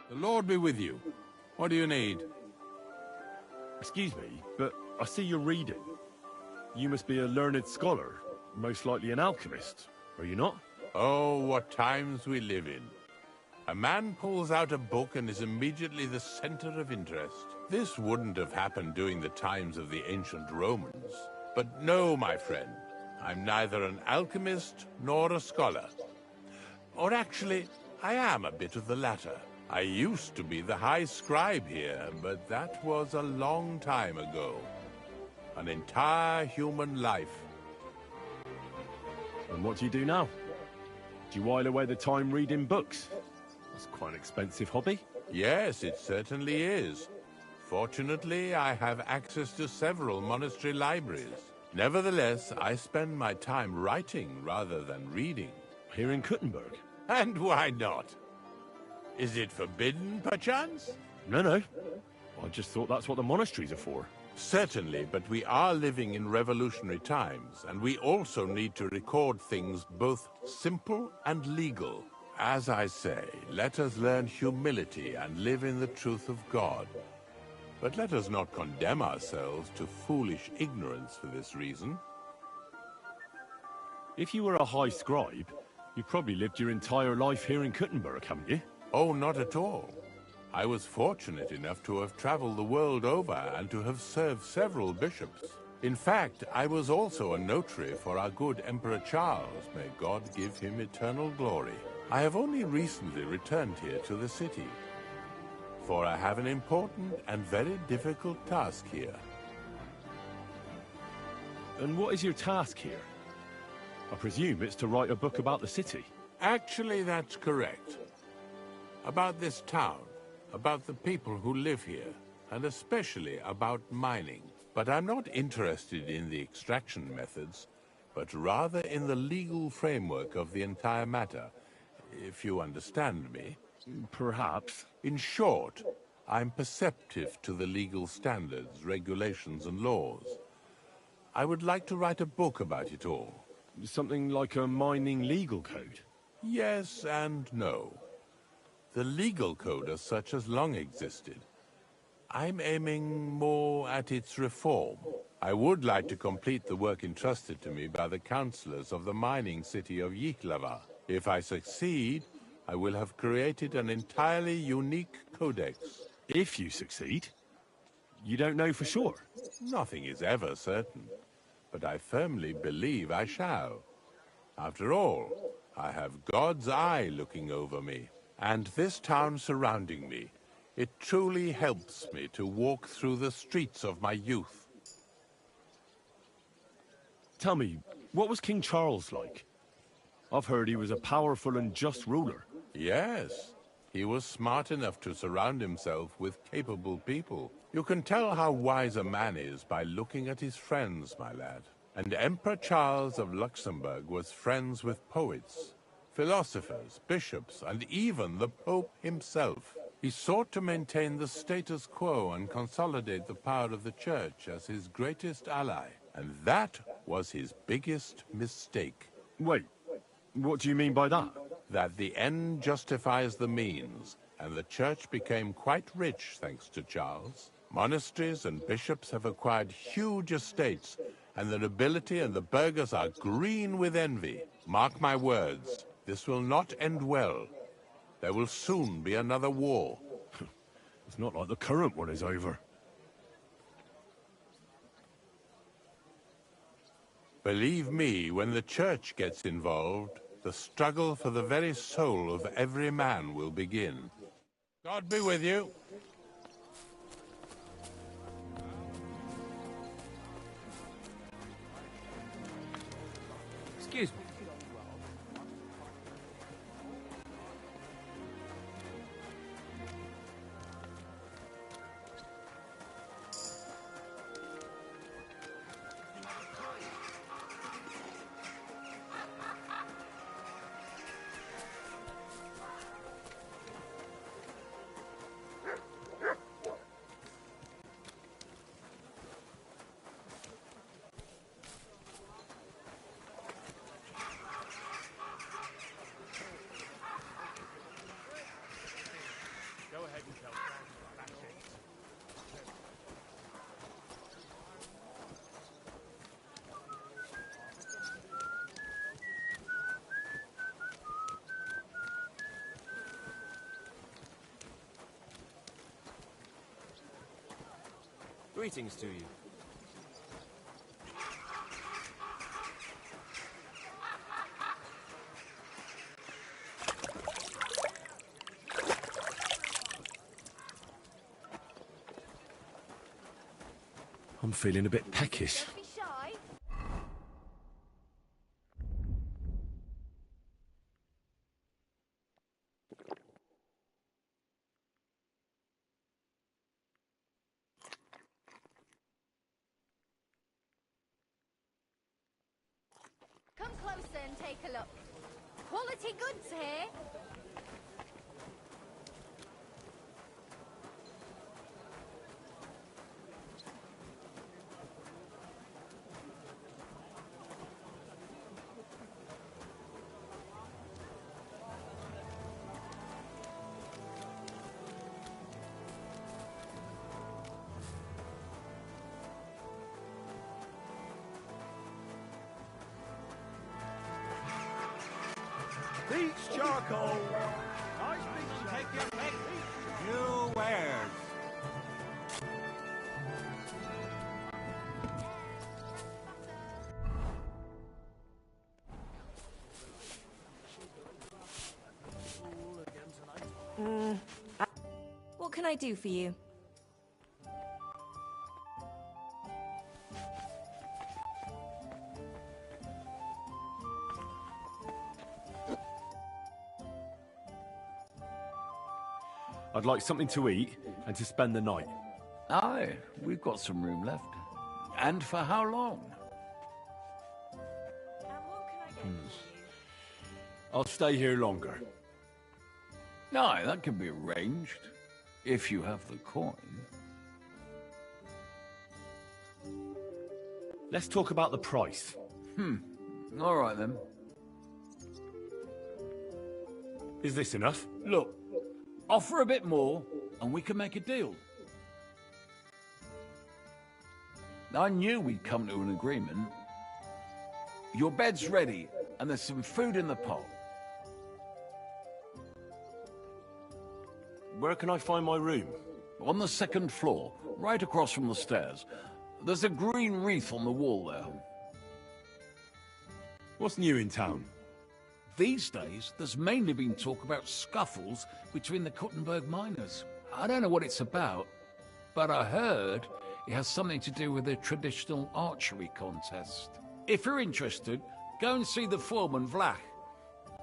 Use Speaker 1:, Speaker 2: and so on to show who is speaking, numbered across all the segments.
Speaker 1: The Lord be with you. What do you need?
Speaker 2: Excuse me, but I see you're reading. You must be a learned scholar, most likely an alchemist, are you not?
Speaker 1: Oh, what times we live in. A man pulls out a book and is immediately the center of interest. This wouldn't have happened during the times of the ancient Romans. But no, my friend, I'm neither an alchemist nor a scholar. Or actually, I am a bit of the latter. I used to be the high scribe here, but that was a long time ago. An entire human life.
Speaker 2: And what do you do now? Do you while away the time reading books? That's quite an expensive hobby.
Speaker 1: Yes, it certainly is. Fortunately, I have access to several monastery libraries. Nevertheless, I spend my time writing rather than reading.
Speaker 2: Here in Kuttenberg?
Speaker 1: And why not? Is it forbidden, perchance?
Speaker 2: No. I just thought that's what the monasteries are for.
Speaker 1: Certainly, but we are living in revolutionary times, and we also need to record things both simple and legal. As I say, let us learn humility and live in the truth of God. But let us not condemn ourselves to foolish ignorance for this reason.
Speaker 2: If you were a high scribe, you probably lived your entire life here in Kuttenberg, haven't you?
Speaker 1: Oh, not at all. I was fortunate enough to have traveled the world over and to have served several bishops. In fact, I was also a notary for our good Emperor Charles, may God give him eternal glory. I have only recently returned here to the city, for I have an important and very difficult task here.
Speaker 2: And what is your task here? I presume it's to write a book about the city.
Speaker 1: Actually, that's correct. About this town, about the people who live here, and especially about mining. But I'm not interested in the extraction methods, but rather in the legal framework of the entire matter, if you understand me.
Speaker 2: Perhaps.
Speaker 1: In short, I'm perceptive to the legal standards, regulations, and laws. I would like to write a book about it all.
Speaker 2: Something like a mining legal code?
Speaker 1: Yes and no. The legal code as such has long existed. I'm aiming more at its reform. I would like to complete the work entrusted to me by the councillors of the mining city of Yichlava. If I succeed, I will have created an entirely unique codex.
Speaker 2: If you succeed? You don't know for sure?
Speaker 1: Nothing is ever certain, but I firmly believe I shall. After all, I have God's eye looking over me, and this town surrounding me. It truly helps me to walk through the streets of my youth.
Speaker 2: Tell me, what was King Charles like? I've heard he was a powerful and just ruler.
Speaker 1: Yes, he was smart enough to surround himself with capable people. You can tell how wise a man is by looking at his friends, my lad. And Emperor Charles of Luxembourg was friends with poets, philosophers, bishops, and even the Pope himself. He sought to maintain the status quo and consolidate the power of the Church as his greatest ally. And that was his biggest mistake.
Speaker 2: Wait, what do you mean by that?
Speaker 1: That the end justifies the means, and the Church became quite rich thanks to Charles. Monasteries and bishops have acquired huge estates, and the nobility and the burghers are green with envy. Mark my words, this will not end well. There will soon be another war.
Speaker 2: It's not like the current one is over.
Speaker 1: Believe me, when the Church gets involved, the struggle for the very soul of every man will begin. God be with you.
Speaker 3: Excuse me. Greetings to you.
Speaker 2: I'm feeling a bit peckish.
Speaker 4: Don't be shy. Come closer and take a look. Quality goods here.
Speaker 5: Beach charcoal. Nice big take your pick. You wares.
Speaker 6: What can I do for you?
Speaker 2: I'd like something to eat and to spend the night.
Speaker 7: Aye, we've got some room left. And for how long?
Speaker 6: And what can I get for you?
Speaker 2: I'll stay here longer.
Speaker 7: Aye, that can be arranged. If you have the coin.
Speaker 2: Let's talk about the price.
Speaker 7: All right then.
Speaker 2: Is this enough?
Speaker 7: Look, offer a bit more and we can make a deal. I knew we'd come to an agreement. Your bed's ready and there's some food in the pot.
Speaker 2: Where can I find my room?
Speaker 7: On the second floor, right across from the stairs. There's a green wreath on the wall there.
Speaker 2: What's new in town?
Speaker 7: These days, there's mainly been talk about scuffles between the Kuttenberg miners. I don't know what it's about, but I heard it has something to do with the traditional archery contest. If you're interested, go and see the foreman, Vlach,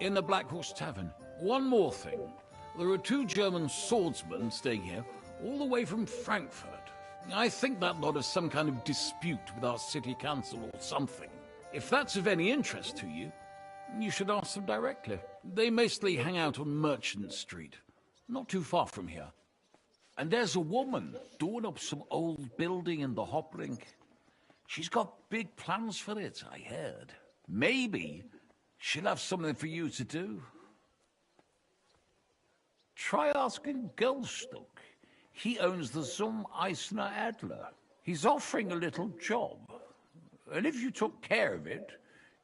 Speaker 7: in the Black Horse Tavern. One more thing. There are 2 German swordsmen staying here, all the way from Frankfurt. I think that lot has some kind of dispute with our city council or something. If that's of any interest to you, you should ask them directly. They mostly hang out on Merchant Street, not too far from here. And there's a woman doing up some old building in the Hoplink. She's got big plans for it, I heard. Maybe she'll have something for you to do. Try asking Goldstock. He owns the Zum Eisner Adler. He's offering a little job. And if you took care of it,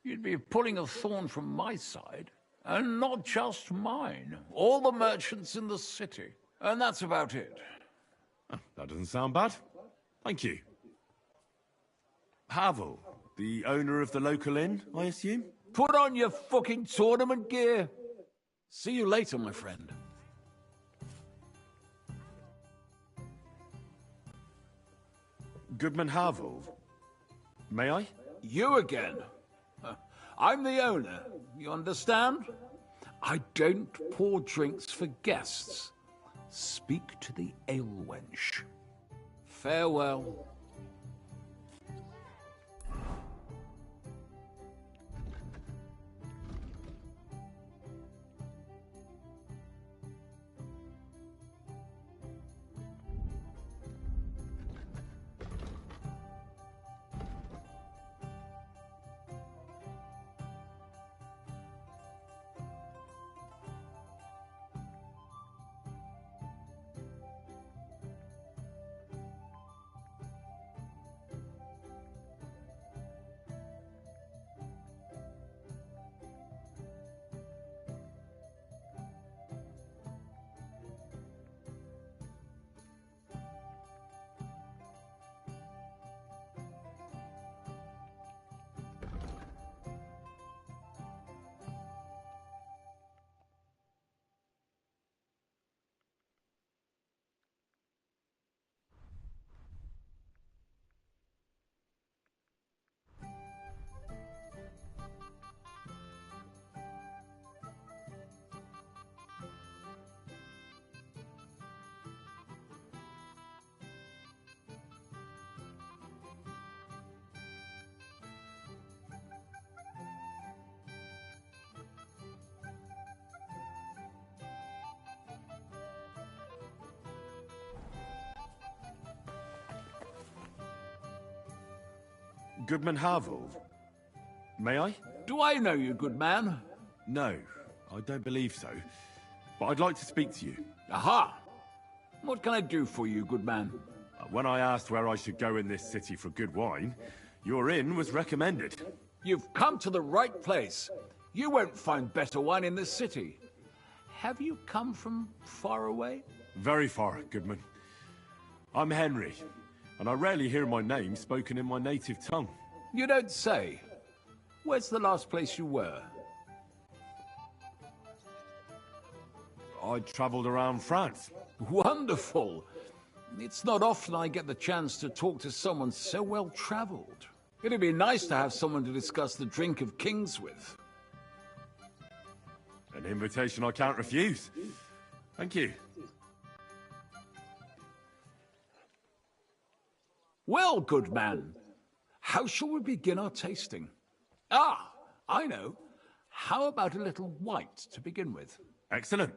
Speaker 7: you'd be pulling a thorn from my side. And not just mine. All the merchants in the city. And that's about it.
Speaker 2: That doesn't sound bad. Thank you. Havel, the owner of the local inn, I assume?
Speaker 7: Put on your fucking tournament gear. See you later, my friend.
Speaker 2: Goodman Havel. May I?
Speaker 7: You again. I'm the owner, you understand? I don't pour drinks for guests. Speak to the ale wench. Farewell.
Speaker 2: Goodman Harville. May I?
Speaker 7: Do I know you, good man?
Speaker 2: No, I don't believe so. But I'd like to speak to you.
Speaker 7: Aha! What can I do for you, good man?
Speaker 2: When I asked where I should go in this city for good wine, your inn was recommended.
Speaker 7: You've come to the right place. You won't find better wine in this city. Have you come from far away?
Speaker 2: Very far, Goodman. I'm Henry, and I rarely hear my name spoken in my native tongue.
Speaker 7: You don't say. Where's the last place you were?
Speaker 2: I travelled around France.
Speaker 7: Wonderful. It's not often I get the chance to talk to someone so well-traveled. It'd be nice to have someone to discuss the drink of kings with.
Speaker 2: An invitation I can't refuse. Thank you.
Speaker 7: Well, good man, how shall we begin our tasting? Ah, I know. How about a little white to begin with?
Speaker 2: Excellent.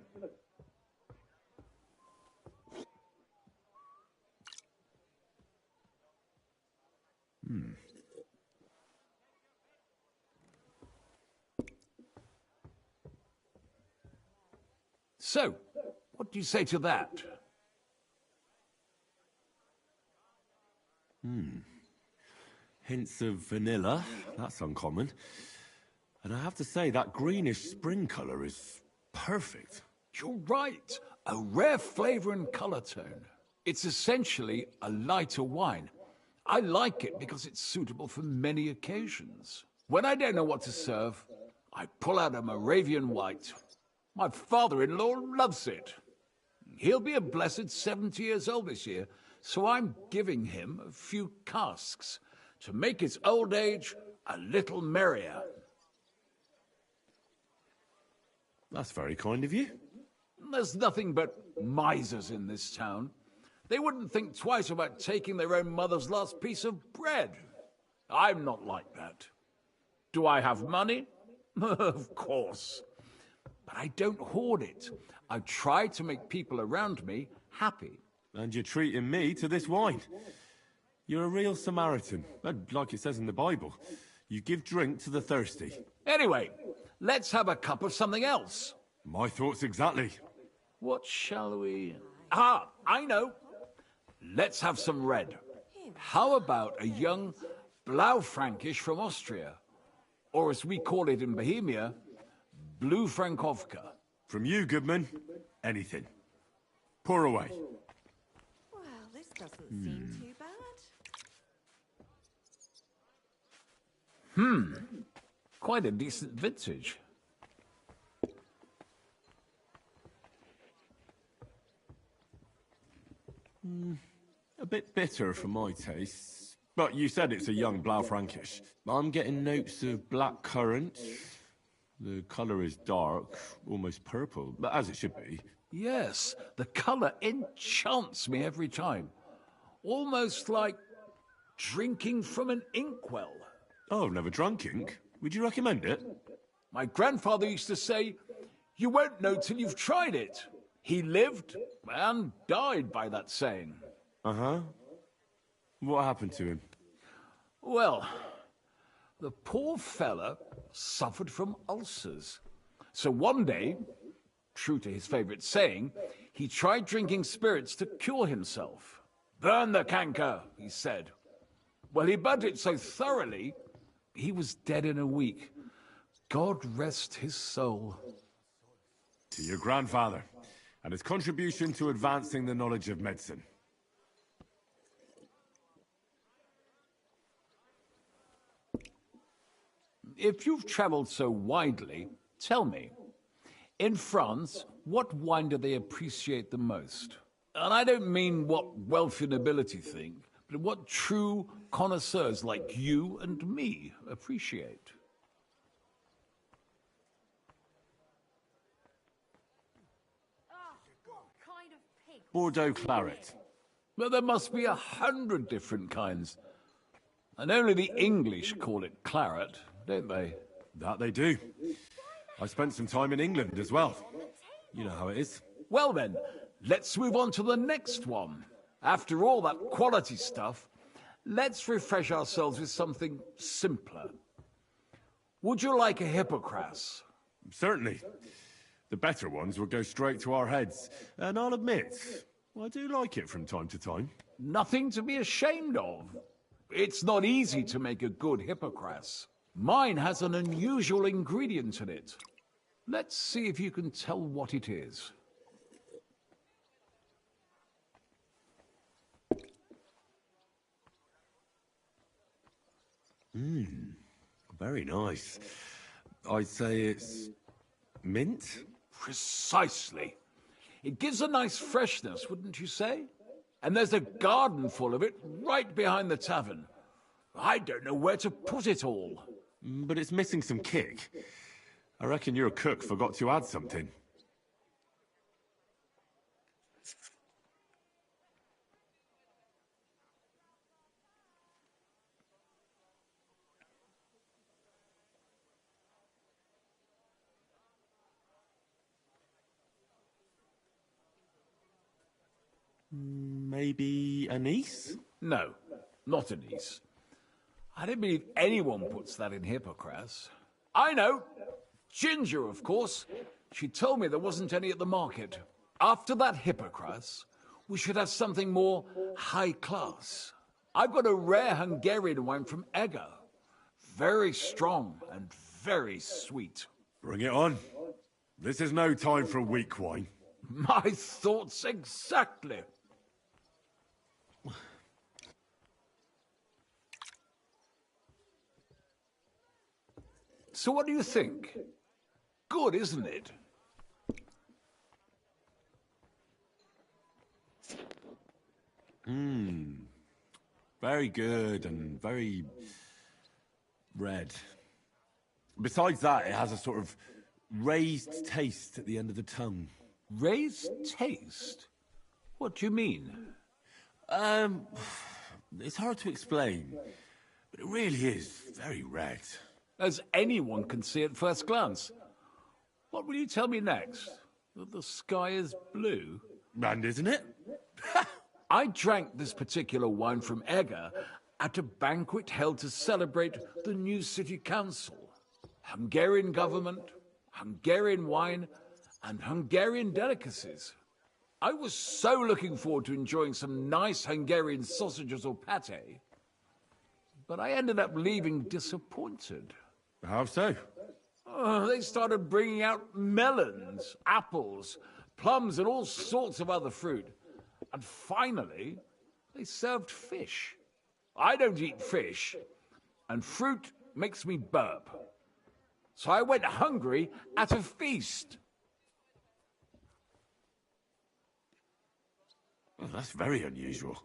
Speaker 7: So, what do you say to that?
Speaker 2: Hints of vanilla. That's uncommon. And I have to say, that greenish spring colour is perfect.
Speaker 7: You're right. A rare flavor and color tone. It's essentially a lighter wine. I like it because it's suitable for many occasions. When I don't know what to serve, I pull out a Moravian white. My father-in-law loves it. He'll be a blessed 70 years old this year, so I'm giving him a few casks to make his old age a little merrier.
Speaker 2: That's very kind of you.
Speaker 7: There's nothing but misers in this town. They wouldn't think twice about taking their own mother's last piece of bread. I'm not like that. Do I have money? Of course. But I don't hoard it. I try to make people around me happy.
Speaker 2: And you're treating me to this wine. You're a real Samaritan, like it says in the Bible. You give drink to the thirsty.
Speaker 7: Anyway, let's have a cup of something else.
Speaker 2: My thoughts exactly.
Speaker 7: What shall we... Ah, I know. Let's have some red. How about a young Blaufränkisch from Austria? Or as we call it in Bohemia, Blue Frankovka.
Speaker 2: From you, Goodman, anything. Pour away.
Speaker 6: Well, this doesn't seem too bad.
Speaker 7: Quite a decent vintage.
Speaker 2: A bit bitter for my tastes. But you said it's a young Blaufränkisch. I'm getting notes of black currant. The colour is dark, almost purple, but as it should be.
Speaker 7: Yes, the color enchants me every time. Almost like drinking from an inkwell.
Speaker 2: Oh, I've never drunk ink. Would you recommend it?
Speaker 7: My grandfather used to say, you won't know till you've tried it. He lived and died by that saying.
Speaker 2: Uh-huh. What happened to him?
Speaker 7: Well, the poor fella suffered from ulcers. So one day, true to his favorite saying, he tried drinking spirits to cure himself. Burn the canker, he said. Well, he burnt it so thoroughly, he was dead in a week. God rest his soul.
Speaker 2: To your grandfather, and his contribution to advancing the knowledge of medicine.
Speaker 7: If you've traveled so widely, tell me, in France, what wine do they appreciate the most? And I don't mean what wealthy nobility think, but what true connoisseurs like you and me appreciate.
Speaker 4: What kind of pig?
Speaker 2: Bordeaux claret.
Speaker 7: But there must be 100 different kinds. And only the English call it claret, don't they?
Speaker 2: That they do. I spent some time in England as well. You know how it is.
Speaker 7: Well then, let's move on to the next one. After all that quality stuff, Let's refresh ourselves with something simpler. Would you like a hippocras?
Speaker 2: Certainly. The better ones will go straight to our heads. And I'll admit, I do like it from time to time.
Speaker 7: Nothing to be ashamed of. It's not easy to make a good hippocras. Mine has an unusual ingredient in it. Let's see if you can tell what it is.
Speaker 2: Very nice. I'd say it's mint?
Speaker 7: Precisely. It gives a nice freshness, wouldn't you say? And there's a garden full of it right behind the tavern. I don't know where to put it all.
Speaker 2: But it's missing some kick. I reckon your cook forgot to add something. Maybe anise?
Speaker 7: No, not anise. I don't believe anyone puts that in hippocras. I know. Ginger, of course. She told me there wasn't any at the market. After that hippocras, we should have something more high class. I've got a rare Hungarian wine from Egger. Very strong and very sweet.
Speaker 2: Bring it on. This is no time for weak wine.
Speaker 7: My thoughts exactly. So what do you think? Good, isn't it?
Speaker 2: Very good and very red. Besides that, it has a sort of raised taste at the end of the tongue.
Speaker 7: Raised taste? What do you mean?
Speaker 2: It's hard to explain, but it really is very red.
Speaker 7: As anyone can see at first glance. What will you tell me next? That the sky is blue?
Speaker 2: And isn't it?
Speaker 7: I drank this particular wine from Egger at a banquet held to celebrate the new city council. Hungarian government, Hungarian wine, and Hungarian delicacies. I was so looking forward to enjoying some nice Hungarian sausages or pate, but I ended up leaving disappointed.
Speaker 2: How so?
Speaker 7: They started bringing out melons, apples, plums, and all sorts of other fruit. And finally, they served fish. I don't eat fish, and fruit makes me burp. So I went hungry at a feast.
Speaker 2: Well, that's very unusual.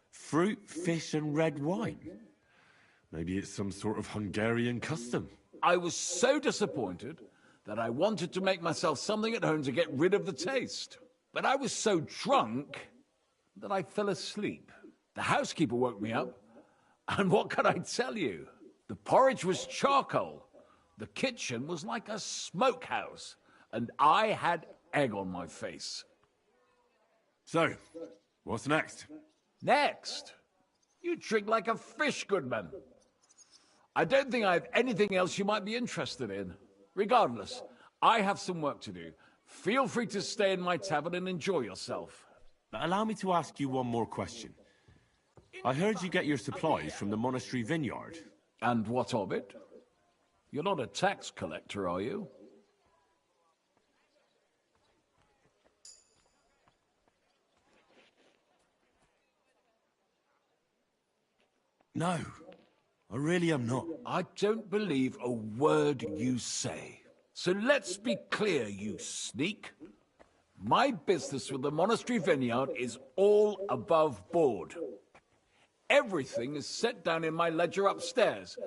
Speaker 2: Fruit, fish, and red wine. Maybe it's some sort of Hungarian custom.
Speaker 7: I was so disappointed that I wanted to make myself something at home to get rid of the taste. But I was so drunk that I fell asleep. The housekeeper woke me up, and what can I tell you? The porridge was charcoal. The kitchen was like a smokehouse, and I had egg on my face.
Speaker 2: So, what's next?
Speaker 7: Next, you drink like a fish, Goodman. I don't think I have anything else you might be interested in. Regardless, I have some work to do. Feel free to stay in my tavern and enjoy yourself.
Speaker 2: Allow me to ask you one more question. I heard you get your supplies from the monastery vineyard.
Speaker 7: And what of it? You're not a tax collector, are you?
Speaker 2: No, I really am not.
Speaker 7: I don't believe a word you say. So let's be clear, you sneak. My business with the monastery vineyard is all above board. Everything is set down in my ledger upstairs,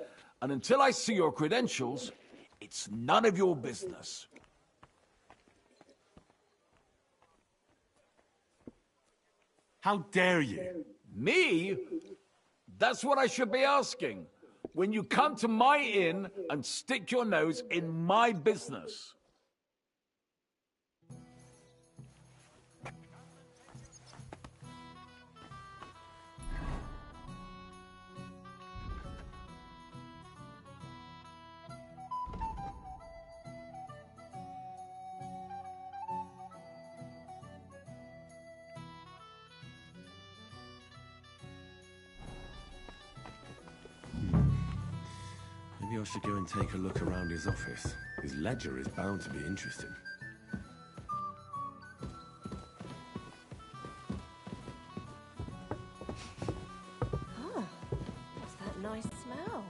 Speaker 7: and until I see your credentials, it's none of your business.
Speaker 2: How dare you?
Speaker 7: Me? That's what I should be asking. When you come to my inn and stick your nose in my business.
Speaker 2: Maybe I should go and take a look around his office. His ledger is bound to be interesting.
Speaker 6: Huh. What's that nice smell?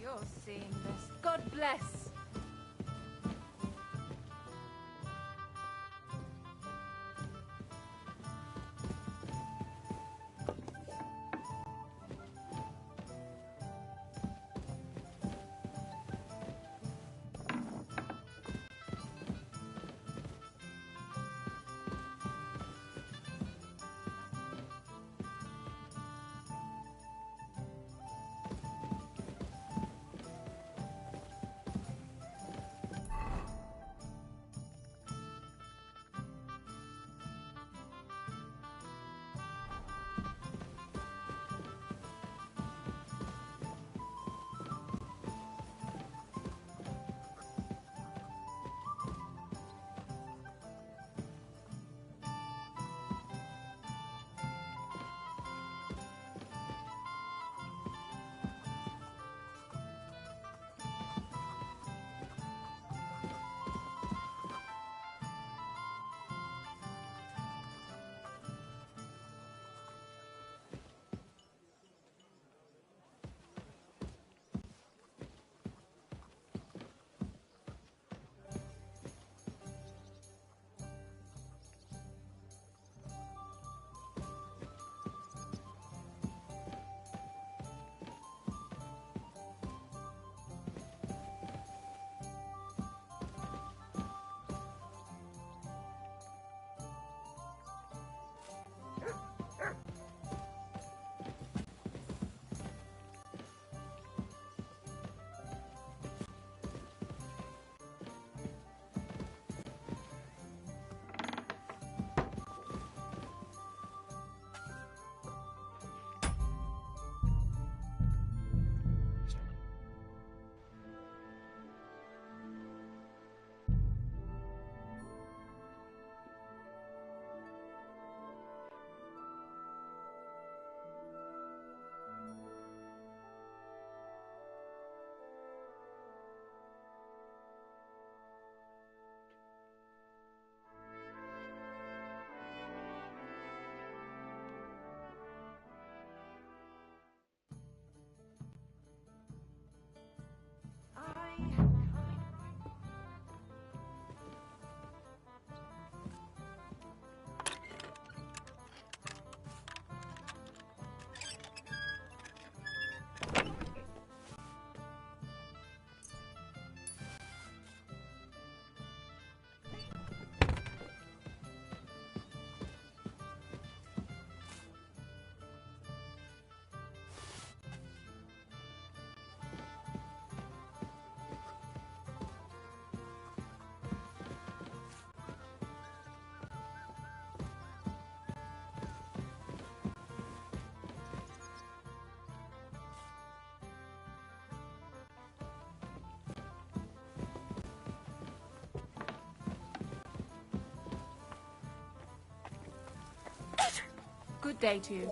Speaker 4: You're seeing this. God bless.
Speaker 3: Good day to you.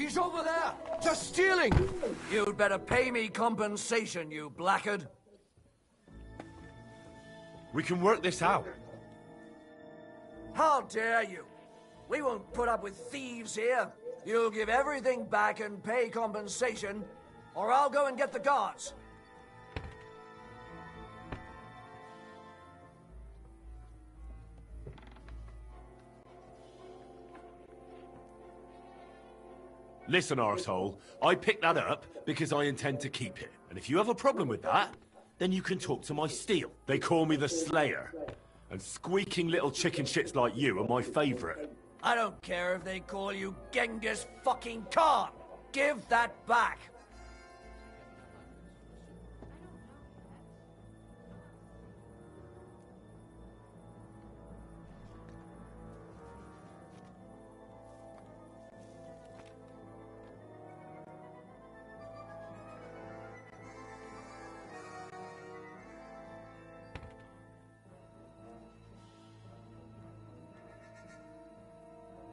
Speaker 3: He's over there, just stealing! You'd better pay me compensation, you blackguard.
Speaker 2: We can work this out.
Speaker 3: How dare you? We won't put up with thieves here. You'll give everything back and pay compensation, or I'll go and get the guards.
Speaker 2: Listen, arsehole, I picked that up because I intend to keep it. And if you have a problem with that, then you can talk to my steel. They call me the Slayer. And squeaking little chicken shits like you are my favorite.
Speaker 3: I don't care if they call you Genghis fucking Khan. Give that back.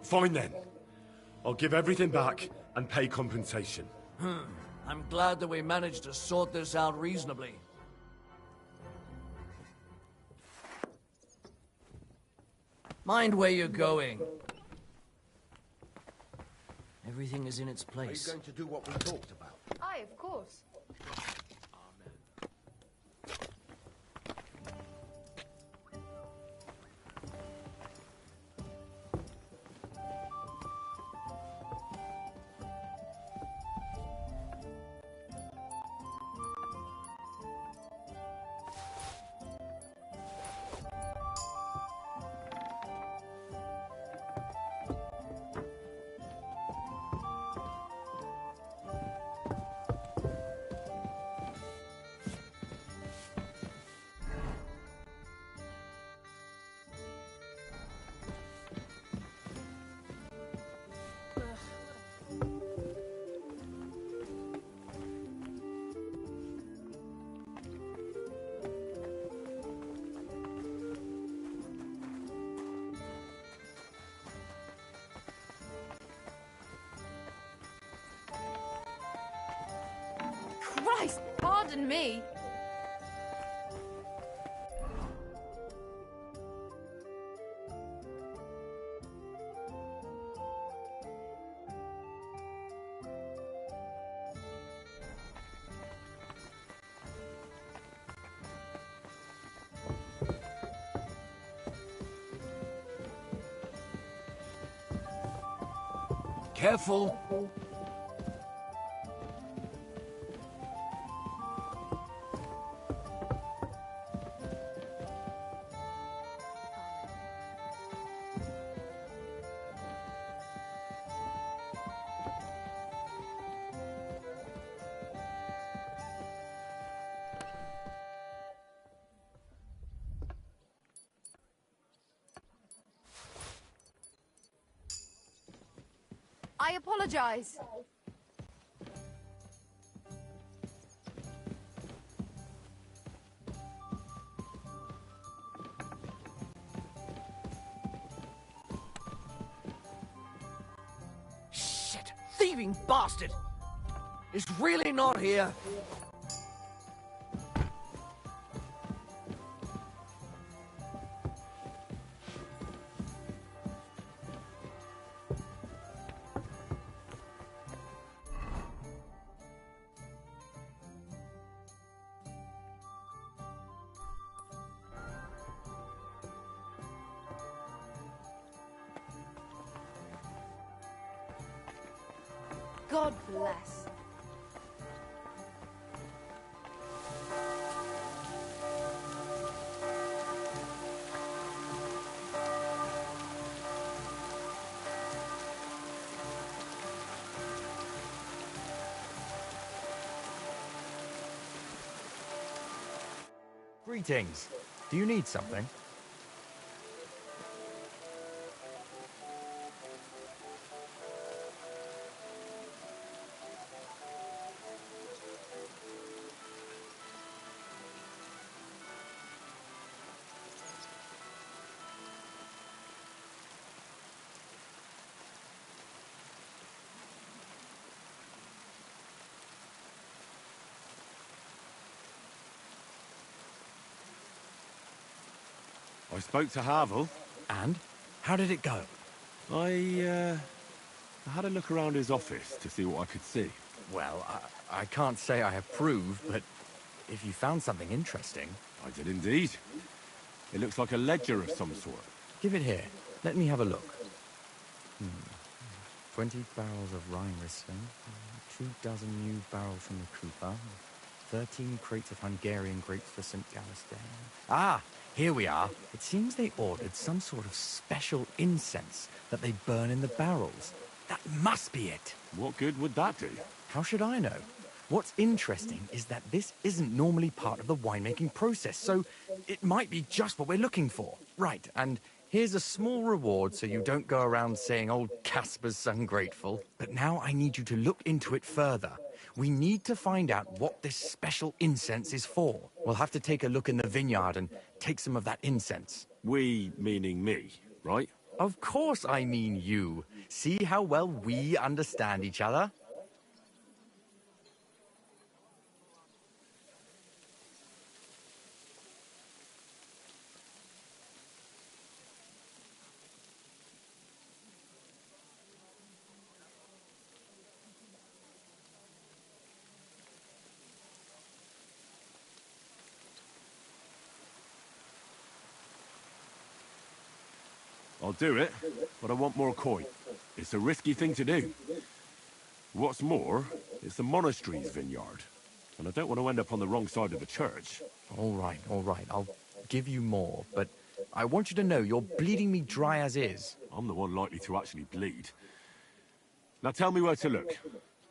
Speaker 2: Fine then. I'll give everything back and pay compensation.
Speaker 3: I'm glad that we managed to sort this out reasonably. Mind where you're going. Everything is in its
Speaker 5: Are you
Speaker 3: place.
Speaker 5: going to do what we talked about?
Speaker 4: Aye, of course. Christ, pardon me.
Speaker 7: Careful.
Speaker 4: I apologize.
Speaker 3: Shit! Thieving bastard! Is really not here.
Speaker 4: God bless.
Speaker 8: Greetings. Do you need something?
Speaker 2: I spoke to Havel.
Speaker 8: And? How did it go?
Speaker 2: I had a look around his office to see what I could see.
Speaker 8: Well, I can't say I approve, but if you found something interesting...
Speaker 2: I did indeed. It looks like a ledger of some sort.
Speaker 8: Give it here. Let me have a look. 20 barrels of Rhine Riesling, 2 dozen new barrels from the Cooper, 13 crates of Hungarian grapes for St. Gallistan. Ah, here we are. It seems they ordered some sort of special incense that they burn in the barrels. That must be it.
Speaker 2: What good would that do?
Speaker 8: How should I know? What's interesting is that this isn't normally part of the winemaking process, so it might be just what we're looking for. Right, and here's a small reward so you don't go around saying old Casper's ungrateful. But now I need you to look into it further. We need to find out what this special incense is for. We'll have to take a look in the vineyard and take some of that incense.
Speaker 2: We, meaning me, right?
Speaker 8: Of course I mean you. See how well we understand each other?
Speaker 2: I'll do it, but I want more coin. It's a risky thing to do. What's more, it's the monastery's vineyard, and I don't want to end up on the wrong side of the church.
Speaker 8: All right. I'll give you more, but I want you to know you're bleeding me dry as is.
Speaker 2: I'm the one likely to actually bleed. Now tell me where to look.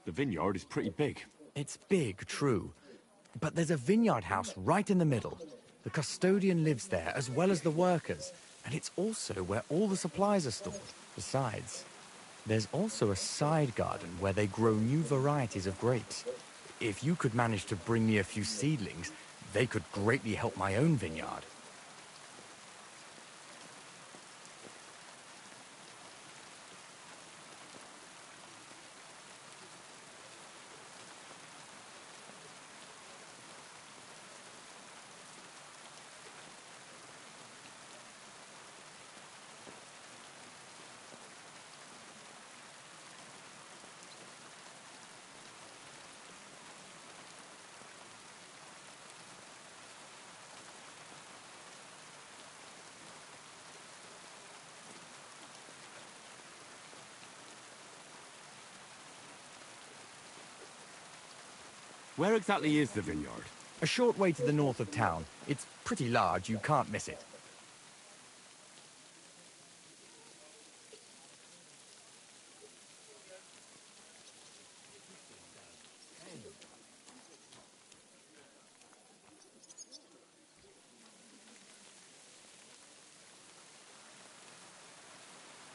Speaker 2: The vineyard is pretty big.
Speaker 8: It's big, true. But there's a vineyard house right in the middle. The custodian lives there, as well as the workers. And it's also where all the supplies are stored. Besides, there's also a side garden where they grow new varieties of grapes. If you could manage to bring me a few seedlings, they could greatly help my own vineyard.
Speaker 2: Where exactly is the vineyard?
Speaker 8: A short way to the north of town. It's pretty large, you can't miss it.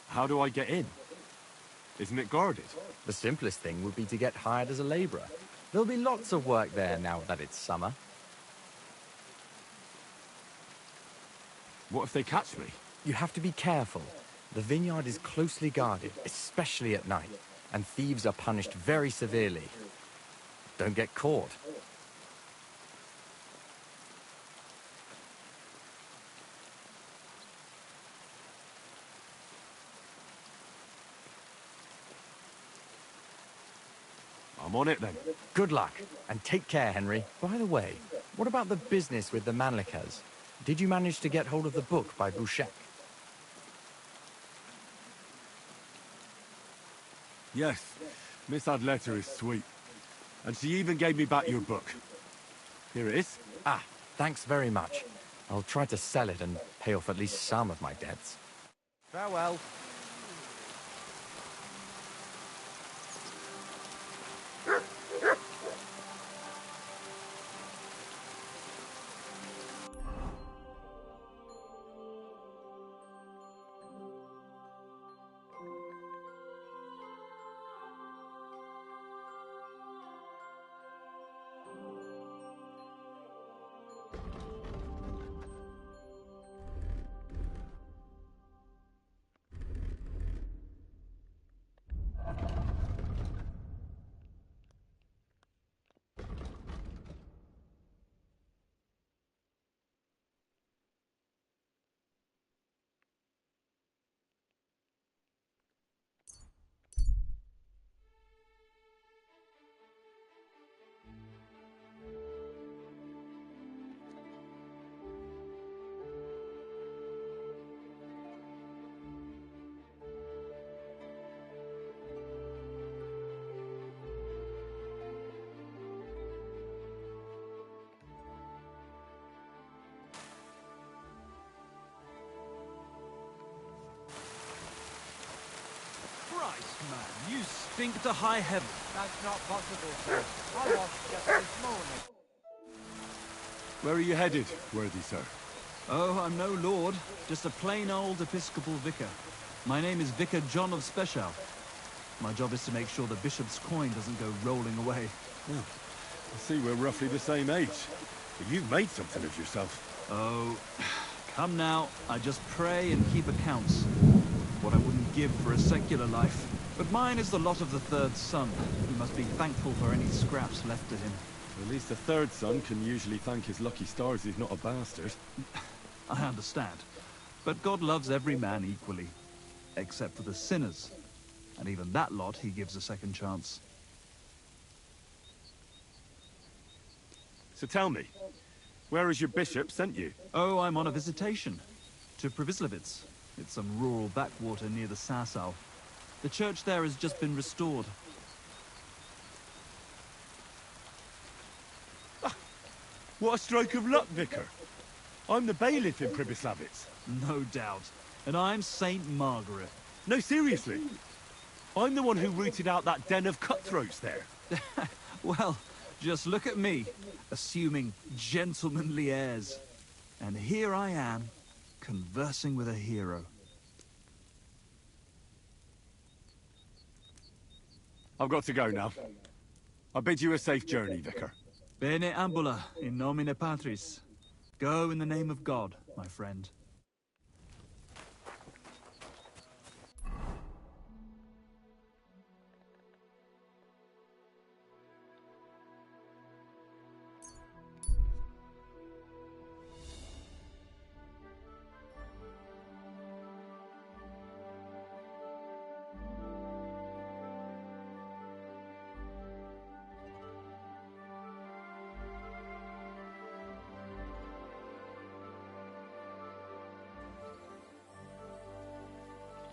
Speaker 2: How do I get in? Isn't it guarded?
Speaker 8: The simplest thing would be to get hired as a labourer. There'll be lots of work there now that it's summer.
Speaker 2: What if they catch me?
Speaker 8: You have to be careful. The vineyard is closely guarded, especially at night, and thieves are punished very severely. Don't get caught.
Speaker 2: I'm on it then.
Speaker 8: Good luck, and take care, Henry. By the way, what about the business with the Manlikas? Did you manage to get hold of the book by Bouchek?
Speaker 2: Yes, Miss Adletter is sweet. And she even gave me back your book. Here it is.
Speaker 8: Ah, thanks very much. I'll try to sell it and pay off at least some of my debts. Farewell.
Speaker 5: think to high heaven.
Speaker 3: That's not possible, sir. I washed just this morning.
Speaker 2: Where are you headed, worthy sir?
Speaker 5: Oh, I'm no lord, just a plain old episcopal vicar. My name is Vicar John of Spechow. My job is to make sure the bishop's coin doesn't go rolling away.
Speaker 2: Oh, I see we're roughly the same age. But you've made something of yourself.
Speaker 5: Oh, come now. I just pray and keep accounts. What I wouldn't give for a secular life. But mine is the lot of the third son. He must be thankful for any scraps left to him.
Speaker 2: At least the third son can usually thank his lucky stars he's not a bastard.
Speaker 5: I understand. But God loves every man equally. Except for the sinners. And even that lot he gives a second chance.
Speaker 2: So tell me, where has your bishop sent you?
Speaker 5: Oh, I'm on a visitation. To Previslevitz. It's some rural backwater near the Sasau. The church there has just been restored.
Speaker 2: What a stroke of luck, Vicar. I'm the bailiff in Pribyslavitz.
Speaker 5: No doubt. And I'm Saint Margaret.
Speaker 2: No, seriously. I'm the one who rooted out that den of cutthroats there.
Speaker 5: Well, just look at me, assuming gentlemanly airs. And here I am, conversing with a hero.
Speaker 2: I've got to go now. I bid you a safe journey, Vicar.
Speaker 5: Bene ambula, in nomine Patris. Go in the name of God, my friend.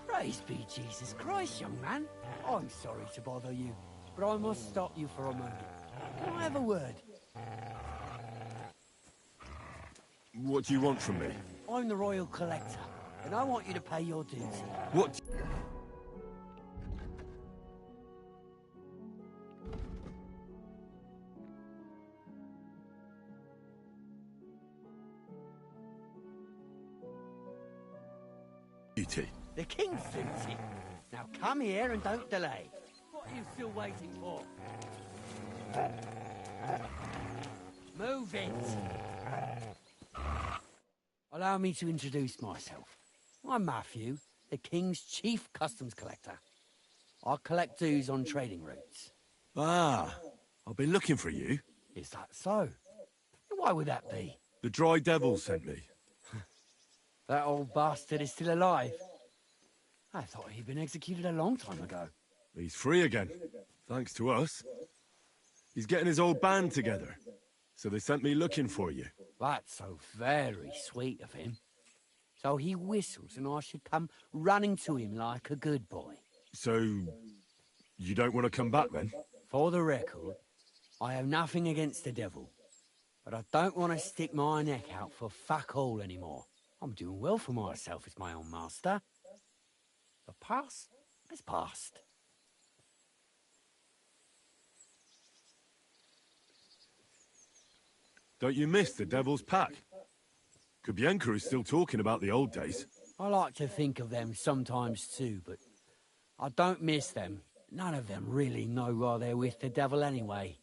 Speaker 9: Praise be Jesus Christ, young man. I'm sorry to bother you, but I must stop you for a moment. Can I have a word?
Speaker 2: What do you want from me?
Speaker 9: I'm the Royal Collector, and I want you to pay your dues.
Speaker 2: What? Duty.
Speaker 9: The King's duty. Now come here and don't delay. What are you still waiting for? Move it! Allow me to introduce myself. I'm Matthew, the King's chief customs collector. I collect dues on trading routes.
Speaker 2: Ah, I've been looking for you.
Speaker 9: Is that so? Why would that be?
Speaker 2: The Dry Devil sent me.
Speaker 9: That old bastard is still alive. I thought he'd been executed a long time ago.
Speaker 2: He's free again, thanks to us. He's getting his old band together, so they sent me looking for you.
Speaker 9: That's so very sweet of him. So he whistles and I should come running to him like a good boy.
Speaker 2: So, you don't want to come back then?
Speaker 9: For the record, I have nothing against the devil. But I don't want to stick my neck out for fuck all anymore. I'm doing well for myself as my own master. The past is past.
Speaker 2: Don't you miss the Devil's Pack? Kubienka is still talking about the old days.
Speaker 9: I like to think of them sometimes too, but I don't miss them. None of them really know why they're with the devil anyway.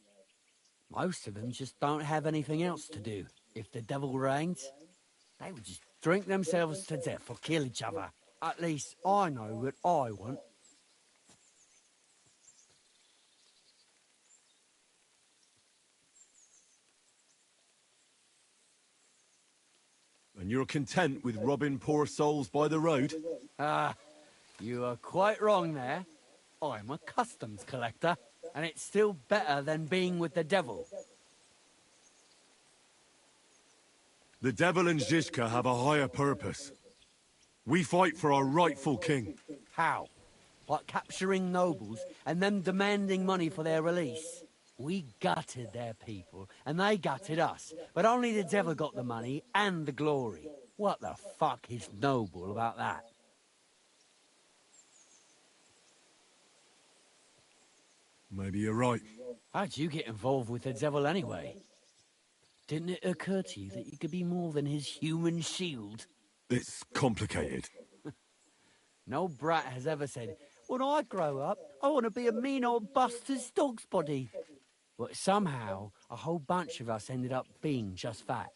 Speaker 9: Most of them just don't have anything else to do. If the devil reigns, they would just drink themselves to death or kill each other. At least I know what I want.
Speaker 2: And you're content with robbing poor souls by the road?
Speaker 9: Ah, you are quite wrong there. I'm a customs collector, and it's still better than being with the devil.
Speaker 2: The Devil and Zizka have a higher purpose. We fight for our rightful king.
Speaker 9: How? Like capturing nobles and them demanding money for their release? We gutted their people, and they gutted us. But only the devil got the money and the glory. What the fuck is noble about that?
Speaker 2: Maybe you're right.
Speaker 9: How'd you get involved with the devil anyway? Didn't it occur to you that you could be more than his human shield?
Speaker 2: It's complicated.
Speaker 9: No brat has ever said, when I grow up, I want to be a mean old Buster's dog's body. But somehow, a whole bunch of us ended up being just that.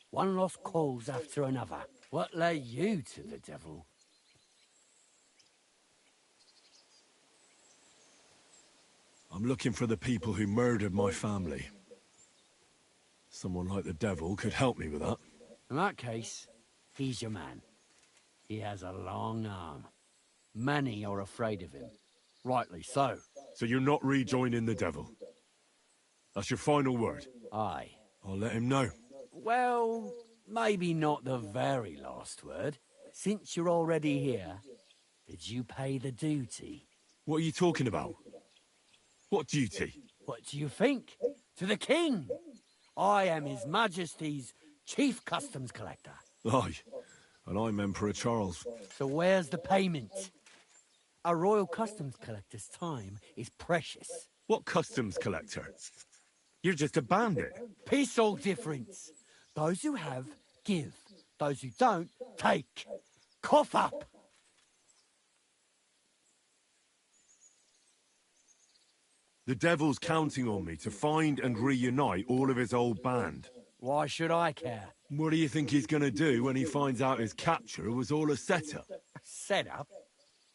Speaker 9: One lost cause after another. What led you to the devil?
Speaker 2: I'm looking for the people who murdered my family. Someone like the devil could help me with that.
Speaker 9: In that case, he's your man. He has a long arm. Many are afraid of him. Rightly so.
Speaker 2: So you're not rejoining the devil? That's your final word?
Speaker 9: Aye.
Speaker 2: I'll let him know.
Speaker 9: Well, maybe not the very last word. Since you're already here, did you pay the duty?
Speaker 2: What are you talking about? What duty?
Speaker 9: What do you think? To the king! I am His Majesty's Chief Customs Collector.
Speaker 2: Aye, and I'm Emperor Charles.
Speaker 9: So where's the payment? A royal customs collector's time is precious.
Speaker 2: What customs collector? You're just a bandit.
Speaker 9: Peace all difference. Those who have, give. Those who don't, take. Cough up!
Speaker 2: The devil's counting on me to find and reunite all of his old band.
Speaker 9: Why should I care?
Speaker 2: What do you think he's gonna do when he finds out his capture was all a setup?
Speaker 9: Setup?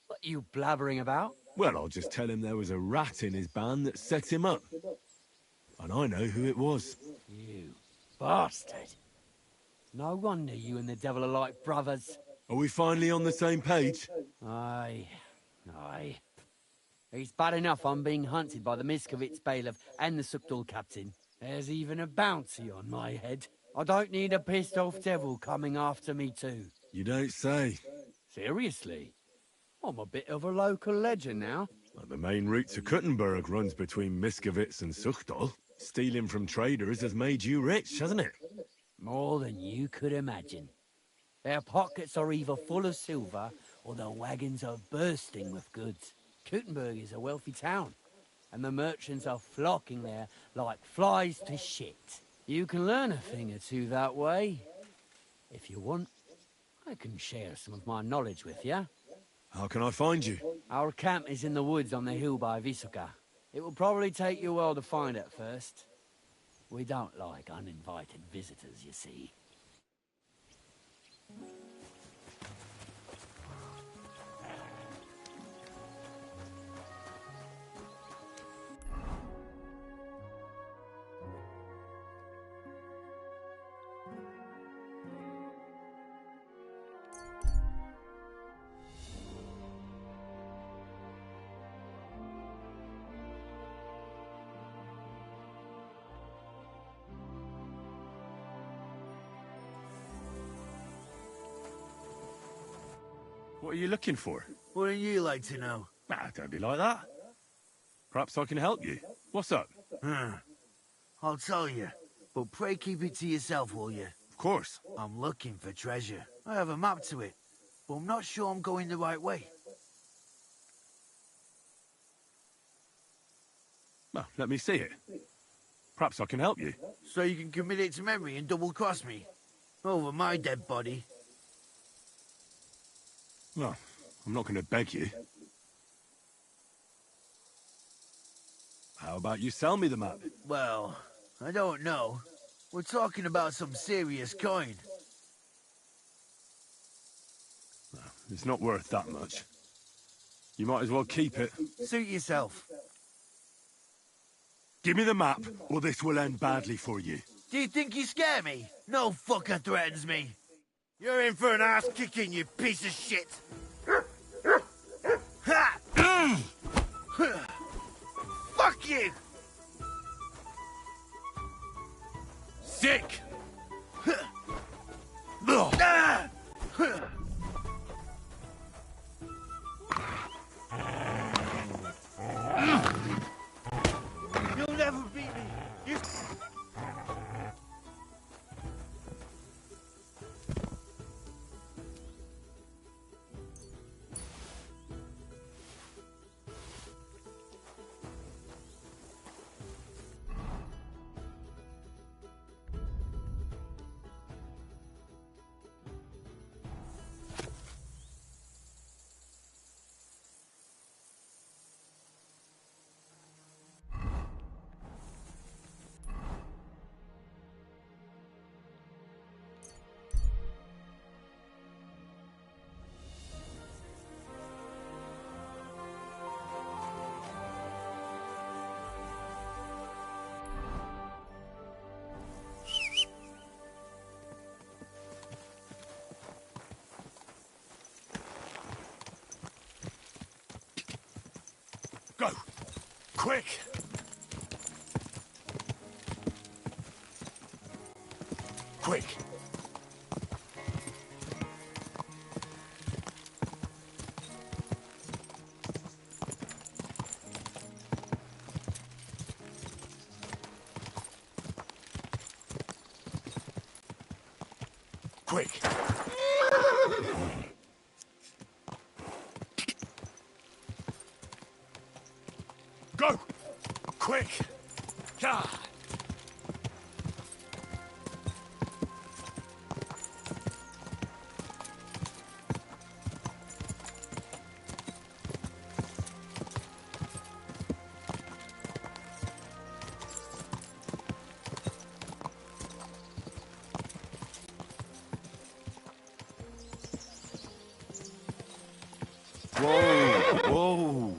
Speaker 9: What are you blabbering about?
Speaker 2: Well, I'll just tell him there was a rat in his band that set him up. And I know who it was.
Speaker 9: You bastard. No wonder you and the devil are like brothers.
Speaker 2: Are we finally on the same page?
Speaker 9: Aye. It's bad enough I'm being hunted by the Miskovitz bailiff and the Subdul captain. There's even a bounty on my head. I don't need a pissed-off devil coming after me too.
Speaker 2: You don't say.
Speaker 9: Seriously? I'm a bit of a local legend now.
Speaker 2: Well, the main route to Kuttenberg runs between Miskovitz and Suchdol. Stealing from traders has made you rich, hasn't it?
Speaker 9: More than you could imagine. Their pockets are either full of silver or their wagons are bursting with goods. Kuttenberg is a wealthy town, and the merchants are flocking there like flies to shit. You can learn a thing or two that way. If you want, I can share some of my knowledge with you.
Speaker 2: How can I find you?
Speaker 9: Our camp is in the woods on the hill by Visuka. It will probably take you a while to find it first. We don't like uninvited visitors, you see.
Speaker 2: What are you looking for?
Speaker 10: Wouldn't you like to know?
Speaker 2: Ah, don't be like that. Perhaps I can help you. What's up?
Speaker 10: I'll tell you, but pray keep it to yourself, will you?
Speaker 2: Of course.
Speaker 10: I'm looking for treasure. I have a map to it, but I'm not sure I'm going the right way.
Speaker 2: Well, let me see it. Perhaps I can help you.
Speaker 10: So you can commit it to memory and double-cross me? Over my dead body?
Speaker 2: Well, I'm not going to beg you. How about you sell me the map?
Speaker 10: Well, I don't know. We're talking about some serious coin.
Speaker 2: No, it's not worth that much. You might as well keep it.
Speaker 10: Suit yourself.
Speaker 2: Give me the map, or this will end badly for you.
Speaker 10: Do you think you scare me? No fucker threatens me. You're in for an ass kicking, you piece of shit. Ha! Fuck you!
Speaker 2: Sick!
Speaker 10: You'll never beat me. You...
Speaker 2: Quick! Quick! Quick! Go! Quick! God! Whoa! Whoa!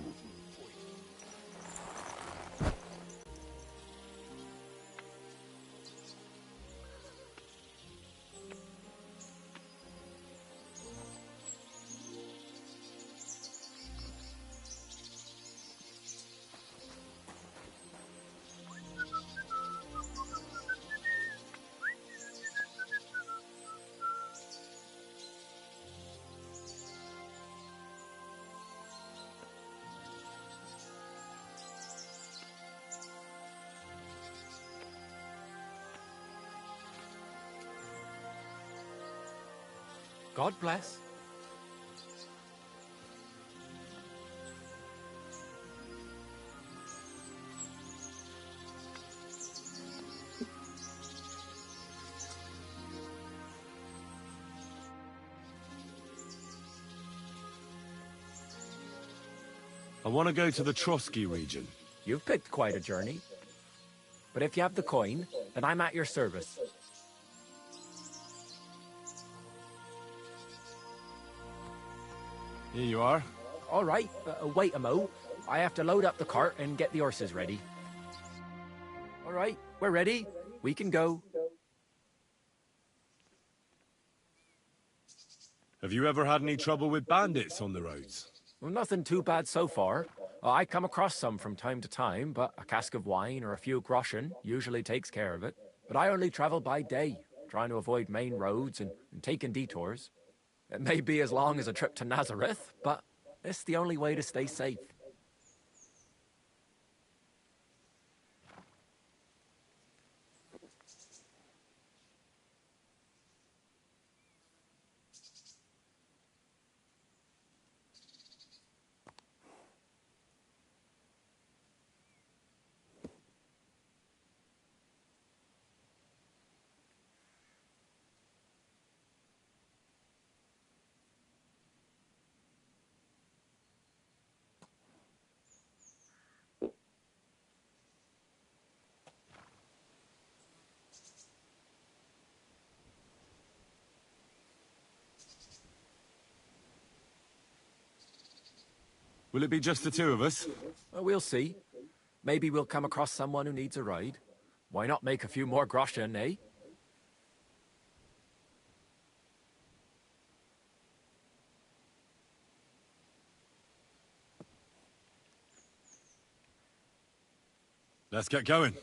Speaker 8: God bless.
Speaker 2: I want to go to the Trotsky region.
Speaker 8: You've picked quite a journey. But if you have the coin, then I'm at your service.
Speaker 2: Here you are.
Speaker 8: All right, wait a mo. I have to load up the cart and get the horses ready. All right, we're ready. We can go.
Speaker 2: Have you ever had any trouble with bandits on the roads?
Speaker 8: Well, nothing too bad so far. I come across some from time to time, but a cask of wine or a few groschen usually takes care of it. But I only travel by day, trying to avoid main roads and taking detours. It may be as long as a trip to Nazareth, but it's the only way to stay safe.
Speaker 2: Will it be just the two of us?
Speaker 8: Well, we'll see. Maybe we'll come across someone who needs a ride. Why not make a few more groschen, eh?
Speaker 2: Let's get going.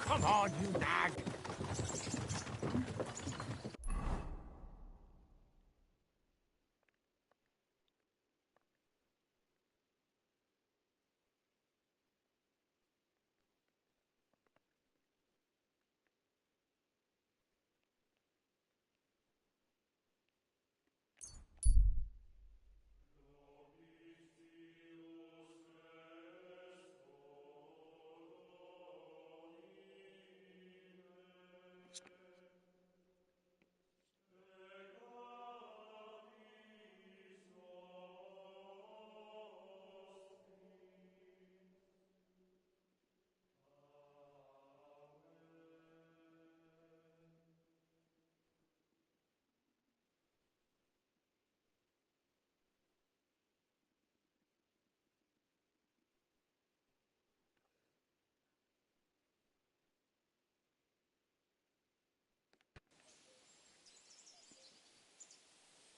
Speaker 10: Come on, you nag!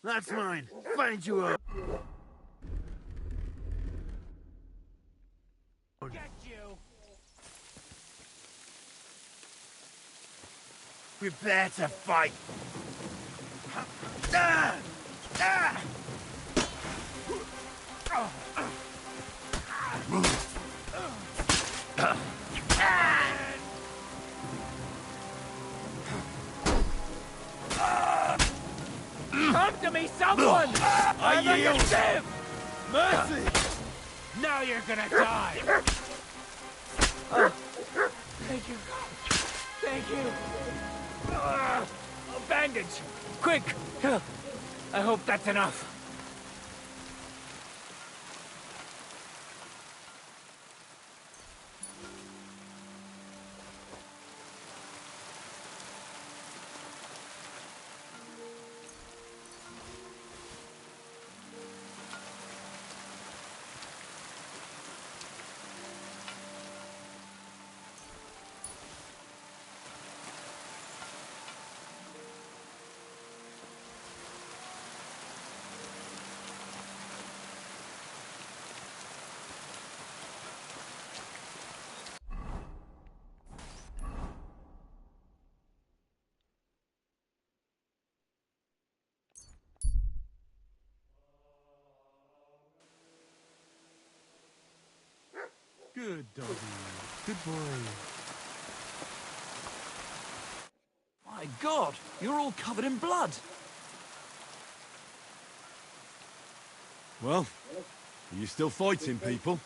Speaker 10: That's mine. Find you a... Get you! Prepare to fight! Ah! Ah!
Speaker 11: Come to me, someone!
Speaker 10: I yield!
Speaker 11: Mercy!
Speaker 10: Now you're gonna die!
Speaker 11: Thank you. Thank you. A bandage! Quick! I hope that's enough.
Speaker 5: Good doggy. Good boy. My God, you're all covered in blood.
Speaker 2: Well, are you still fighting people?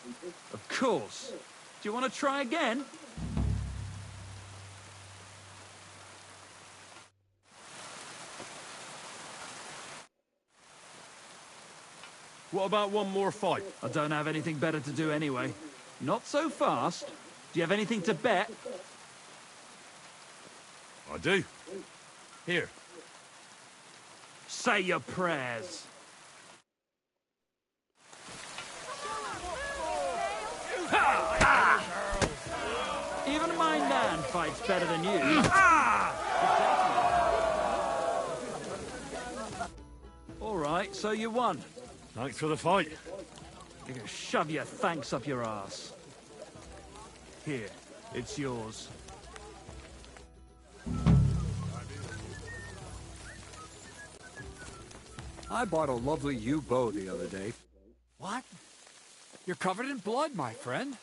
Speaker 5: Of course. Do you want to try again?
Speaker 2: What about one more fight?
Speaker 5: I don't have anything better to do anyway. Not so fast. Do you have anything to bet?
Speaker 2: I do. Here.
Speaker 5: Say your prayers. Even my Nan fights better than you. All right, so you won.
Speaker 2: Thanks for the fight.
Speaker 5: You can shove your thanks up your ass. Here, it's yours.
Speaker 12: I bought a lovely yew bow the other day.
Speaker 11: What? You're covered in blood, my friend.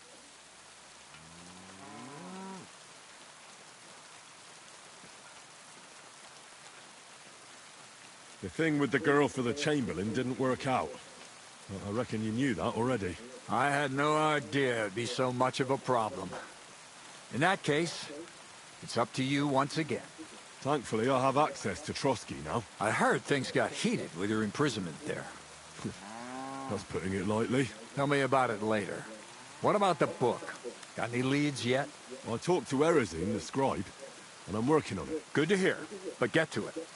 Speaker 2: The thing with the girl for the Chamberlain didn't work out. I reckon you knew that already.
Speaker 12: I had no idea it'd be so much of a problem. In that case, it's up to you once again.
Speaker 2: Thankfully, I have access to Trotsky now.
Speaker 12: I heard things got heated with your imprisonment there.
Speaker 2: That's putting it lightly.
Speaker 12: Tell me about it later. What about the book? Got any leads yet?
Speaker 2: I talked to Erezin, the scribe, and I'm working on it.
Speaker 12: Good to hear, but get to it.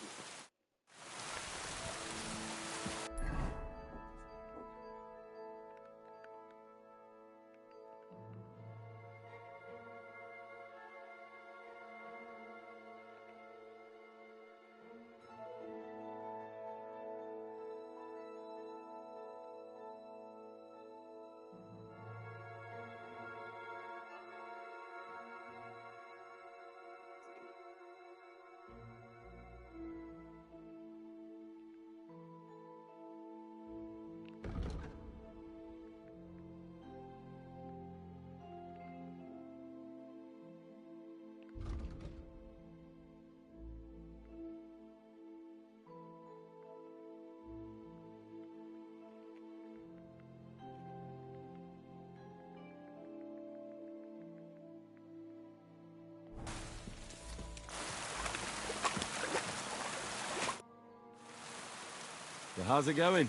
Speaker 2: So how's it going?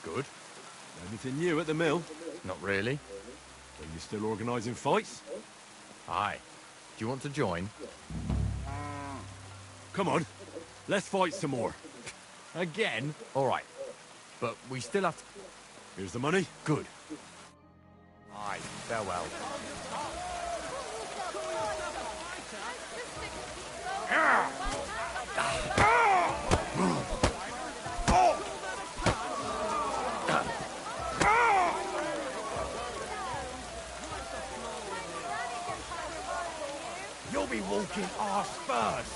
Speaker 8: Good.
Speaker 2: Anything new at the mill?
Speaker 8: Not really.
Speaker 2: Are you still organising fights?
Speaker 8: Aye. Do you want to join?
Speaker 2: Come on, let's fight some more.
Speaker 8: Again? All right. But we still have to...
Speaker 2: Here's the money.
Speaker 8: Good. Aye, farewell.
Speaker 10: You'll be walking arse first.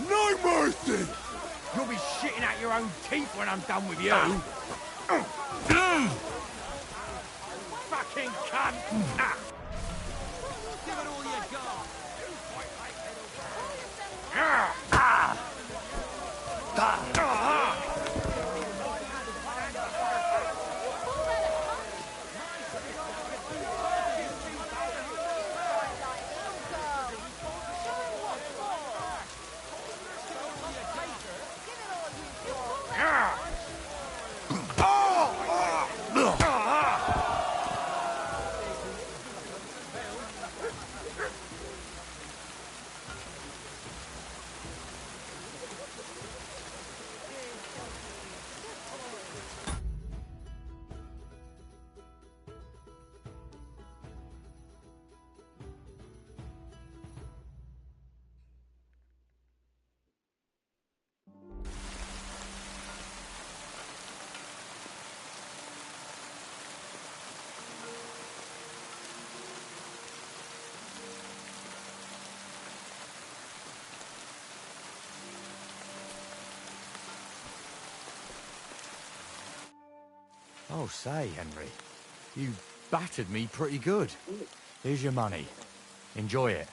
Speaker 2: No mercy!
Speaker 10: You'll be shitting out your own teeth when I'm done with you. Fucking cunt!
Speaker 9: Give it all you got.
Speaker 8: Oh, say, Henry. You battered me pretty good. Here's your money. Enjoy it.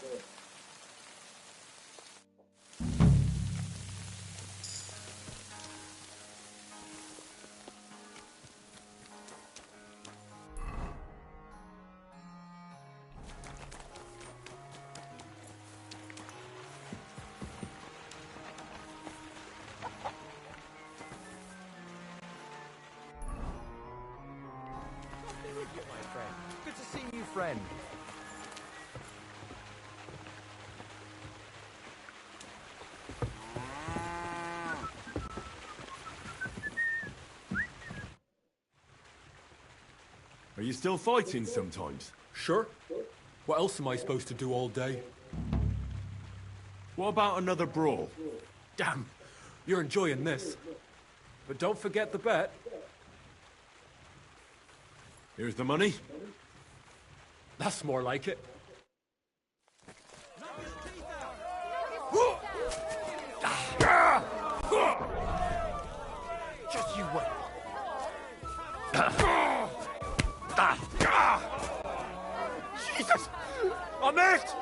Speaker 8: Good to see you, friend.
Speaker 2: Are you still fighting sometimes?
Speaker 13: Sure. What else am I supposed to do all day?
Speaker 2: What about another brawl?
Speaker 13: Damn, you're enjoying this. But don't forget the bet.
Speaker 2: Here's the money.
Speaker 13: That's more like it.
Speaker 10: Just you wait. Jesus! I missed!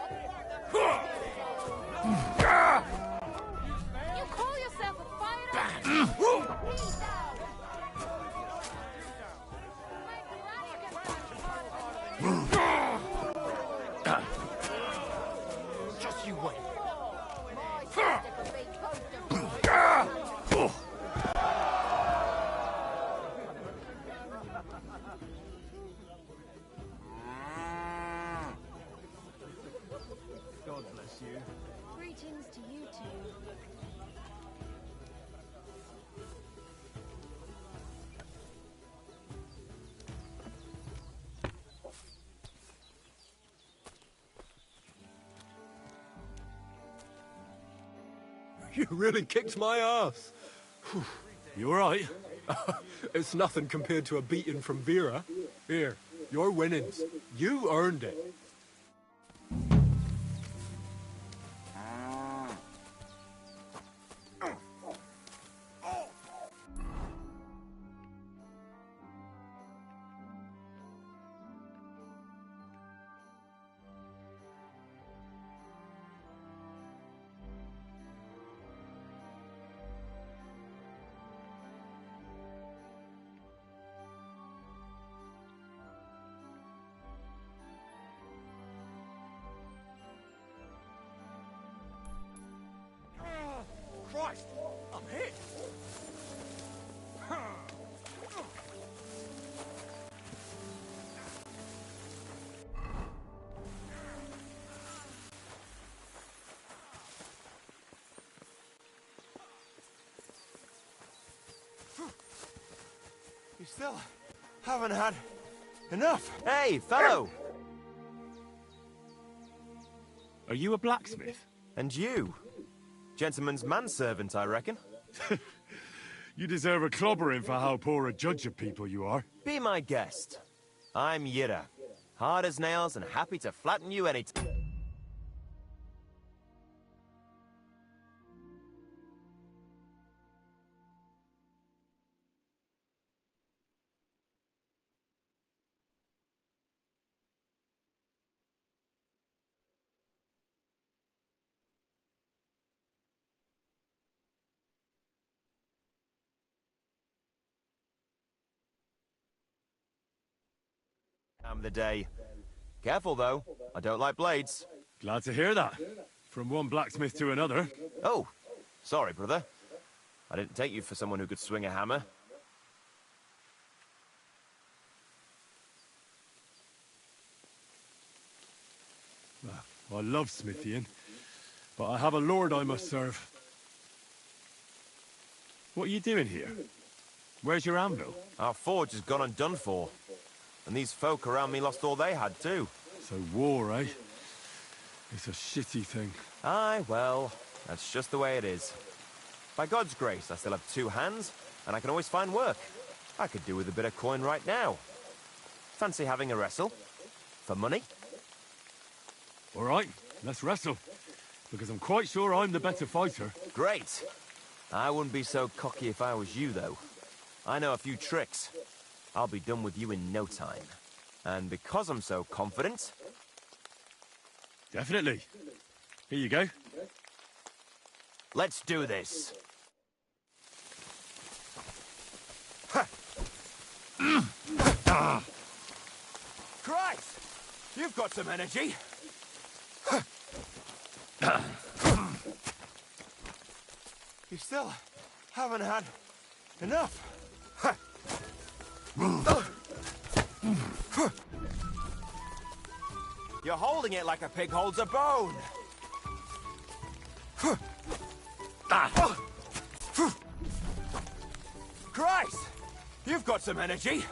Speaker 4: You call yourself a fighter?
Speaker 10: Just you wait.
Speaker 5: God bless you.
Speaker 4: Greetings to you too.
Speaker 13: You really kicked my ass.
Speaker 2: You alright?
Speaker 13: It's nothing compared to a beating from Vera. Here, your winnings. You earned it.
Speaker 10: hit. You still haven't had enough.
Speaker 14: Hey, fellow!
Speaker 2: Are you a blacksmith?
Speaker 14: And you? Gentleman's manservant, I reckon.
Speaker 2: You deserve a clobbering for how poor a judge of people you are.
Speaker 14: Be my guest. I'm Yira. Hard as nails and happy to flatten you any time. Time of the day. Careful, though. I don't like blades.
Speaker 2: Glad to hear that. From one blacksmith to another.
Speaker 14: Oh, sorry, brother. I didn't take you for someone who could swing a hammer.
Speaker 2: I love smithying, but I have a lord I must serve. What are you doing here? Where's your anvil?
Speaker 14: Our forge has gone undone for. And these folk around me lost all they had, too.
Speaker 2: So war, eh? It's a shitty thing.
Speaker 14: Aye, well, that's just the way it is. By God's grace, I still have 2 hands, and I can always find work. I could do with a bit of coin right now. Fancy having a wrestle? For money?
Speaker 2: All right, let's wrestle. Because I'm quite sure I'm the better fighter.
Speaker 14: Great. I wouldn't be so cocky if I was you, though. I know a few tricks. I'll be done with you in no time. And because I'm so confident...
Speaker 2: Definitely. Here you go.
Speaker 14: Let's do this. Christ! You've got some energy.
Speaker 10: You still haven't had enough.
Speaker 14: You're holding it like a pig holds a bone. Christ! You've got some energy.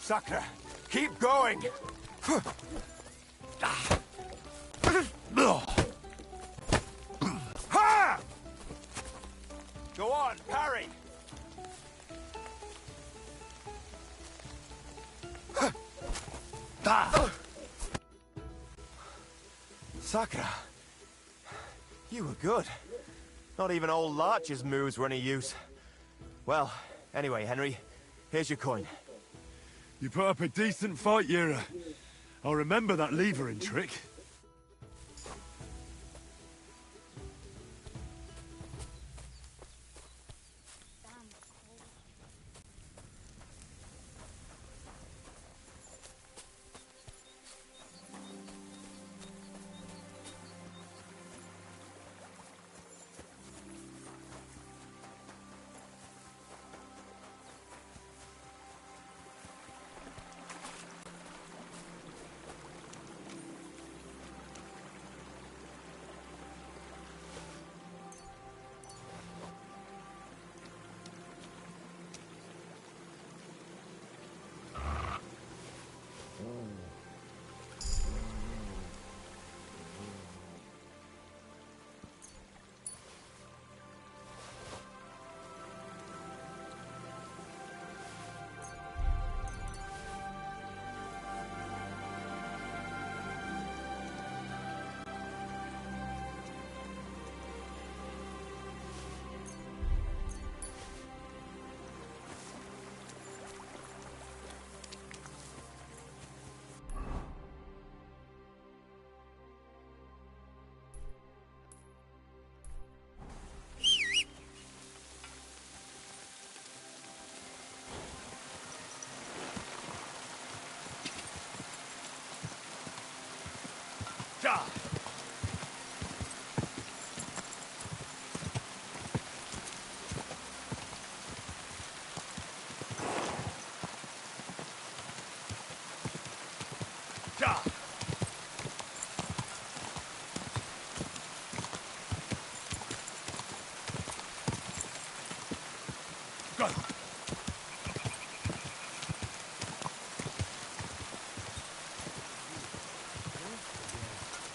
Speaker 14: Sakura, keep going. Go on, parry. Sakura, you were good. Not even old Larch's moves were any use. Well, anyway, Henry, here's your coin.
Speaker 2: You put up a decent fight, Yira. I'll remember that levering trick.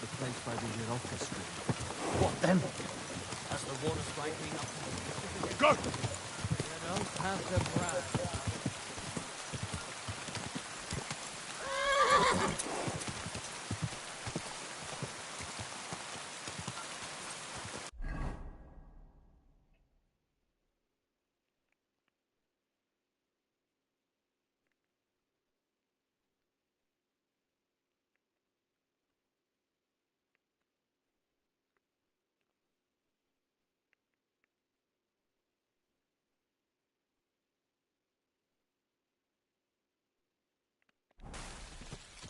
Speaker 9: The place by the Giroka Street. What then? As the water striking up.
Speaker 12: Go!
Speaker 9: You don't have to brag.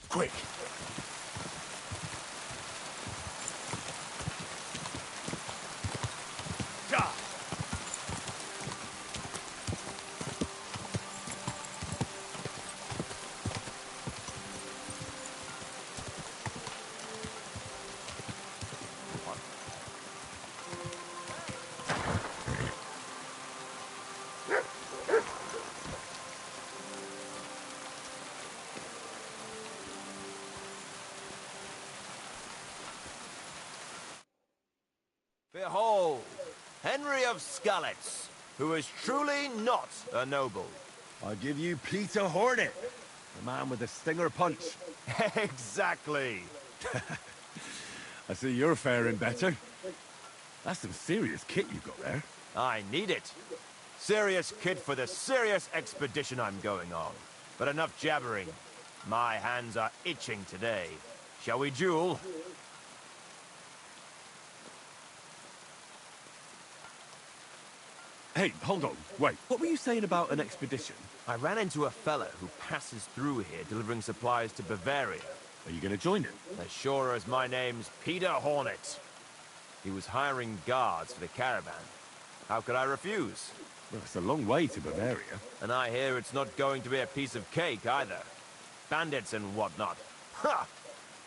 Speaker 12: Quick!
Speaker 14: Behold, Henry of Skalitz, who is truly not a noble.
Speaker 2: I give you Peter Hornet, the man with the stinger punch.
Speaker 14: Exactly.
Speaker 2: I see you're faring better. That's some serious kit you've got there.
Speaker 14: I need it. Serious kit for the serious expedition I'm going on. But enough jabbering. My hands are itching today. Shall we duel?
Speaker 2: Hey, hold on. Wait, what were you saying about an expedition?
Speaker 14: I ran into a fella who passes through here delivering supplies to Bavaria.
Speaker 2: Are you going to join him?
Speaker 14: As sure as my name's Peter Hornet. He was hiring guards for the caravan. How could I refuse?
Speaker 2: Well, it's a long way to Bavaria.
Speaker 14: And I hear it's not going to be a piece of cake either. Bandits and whatnot. Ha!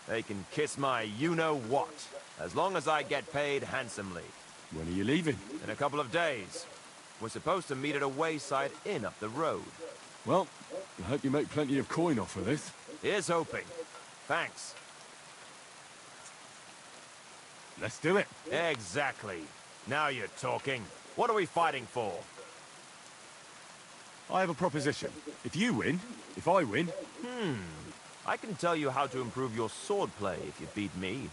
Speaker 14: They can kiss my you-know-what, as long as I get paid handsomely.
Speaker 2: When are you leaving?
Speaker 14: In a couple of days. We're supposed to meet at a wayside inn up the road.
Speaker 2: Well, I hope you make plenty of coin off of this.
Speaker 14: Here's hoping. Thanks.
Speaker 2: Let's do it.
Speaker 14: Exactly. Now you're talking. What are we fighting for?
Speaker 2: I have a proposition. If you win, if I win...
Speaker 14: I can tell you how to improve your swordplay if you beat me.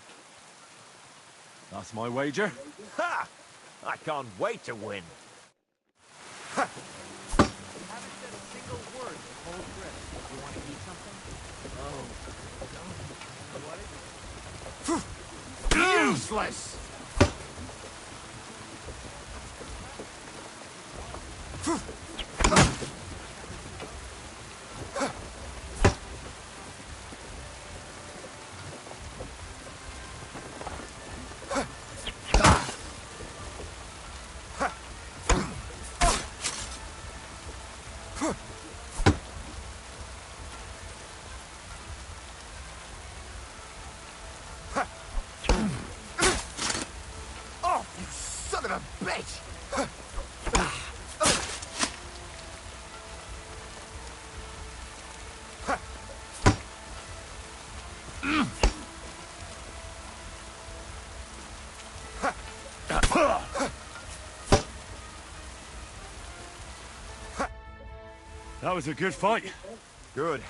Speaker 2: That's my wager.
Speaker 14: Ha! I can't wait to win.
Speaker 9: Haven't said a single word the whole trip. You want to eat something? Oh.
Speaker 10: Useless! Oh, you son of a bitch!
Speaker 2: That was a good fight.
Speaker 14: Good.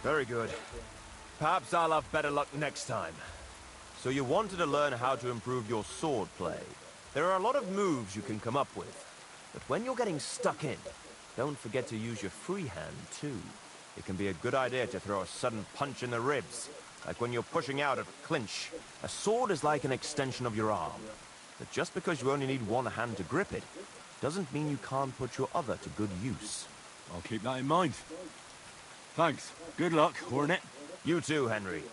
Speaker 14: Very good. Perhaps I'll have better luck next time. So you wanted to learn how to improve your swordplay. There are a lot of moves you can come up with. But when you're getting stuck in, don't forget to use your free hand, too. It can be a good idea to throw a sudden punch in the ribs, like when you're pushing out of clinch. A sword is like an extension of your arm. But just because you only need one hand to grip it, doesn't mean you can't put your other to good use.
Speaker 2: I'll keep that in mind. Thanks. Good luck, Hornet.
Speaker 14: You too, Henry.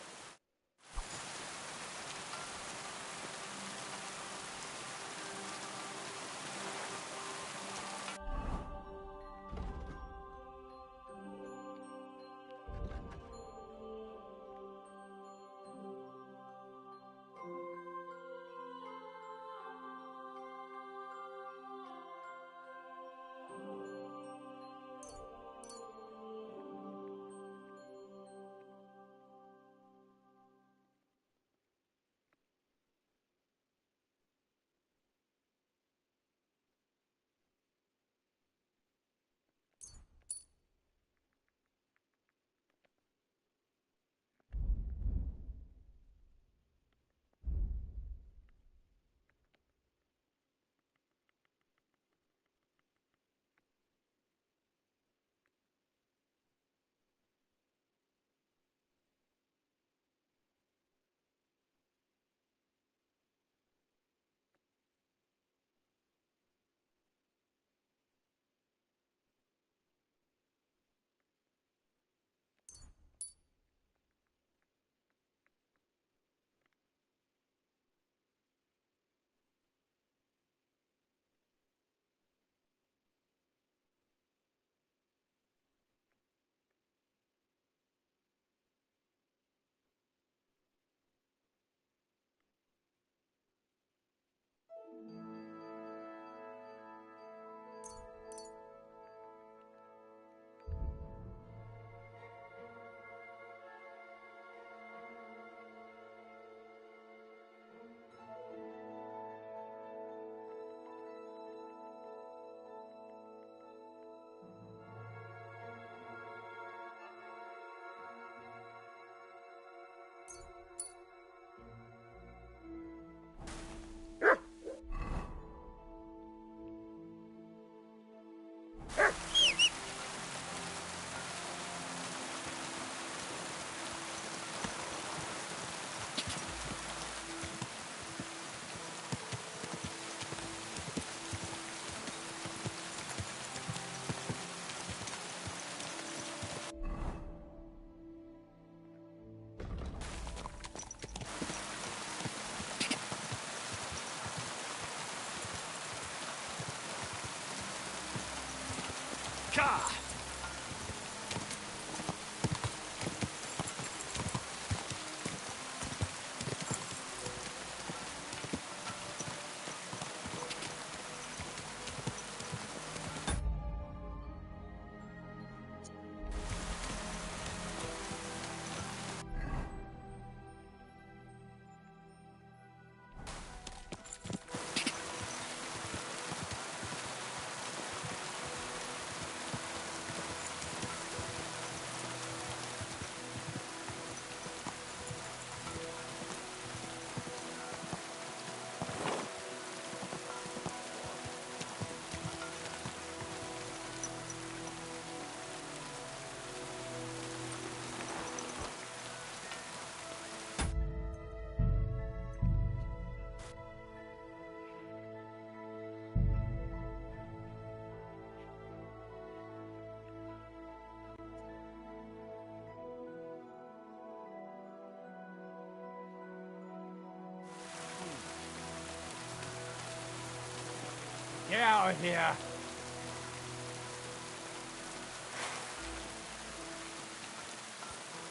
Speaker 12: Get out of here!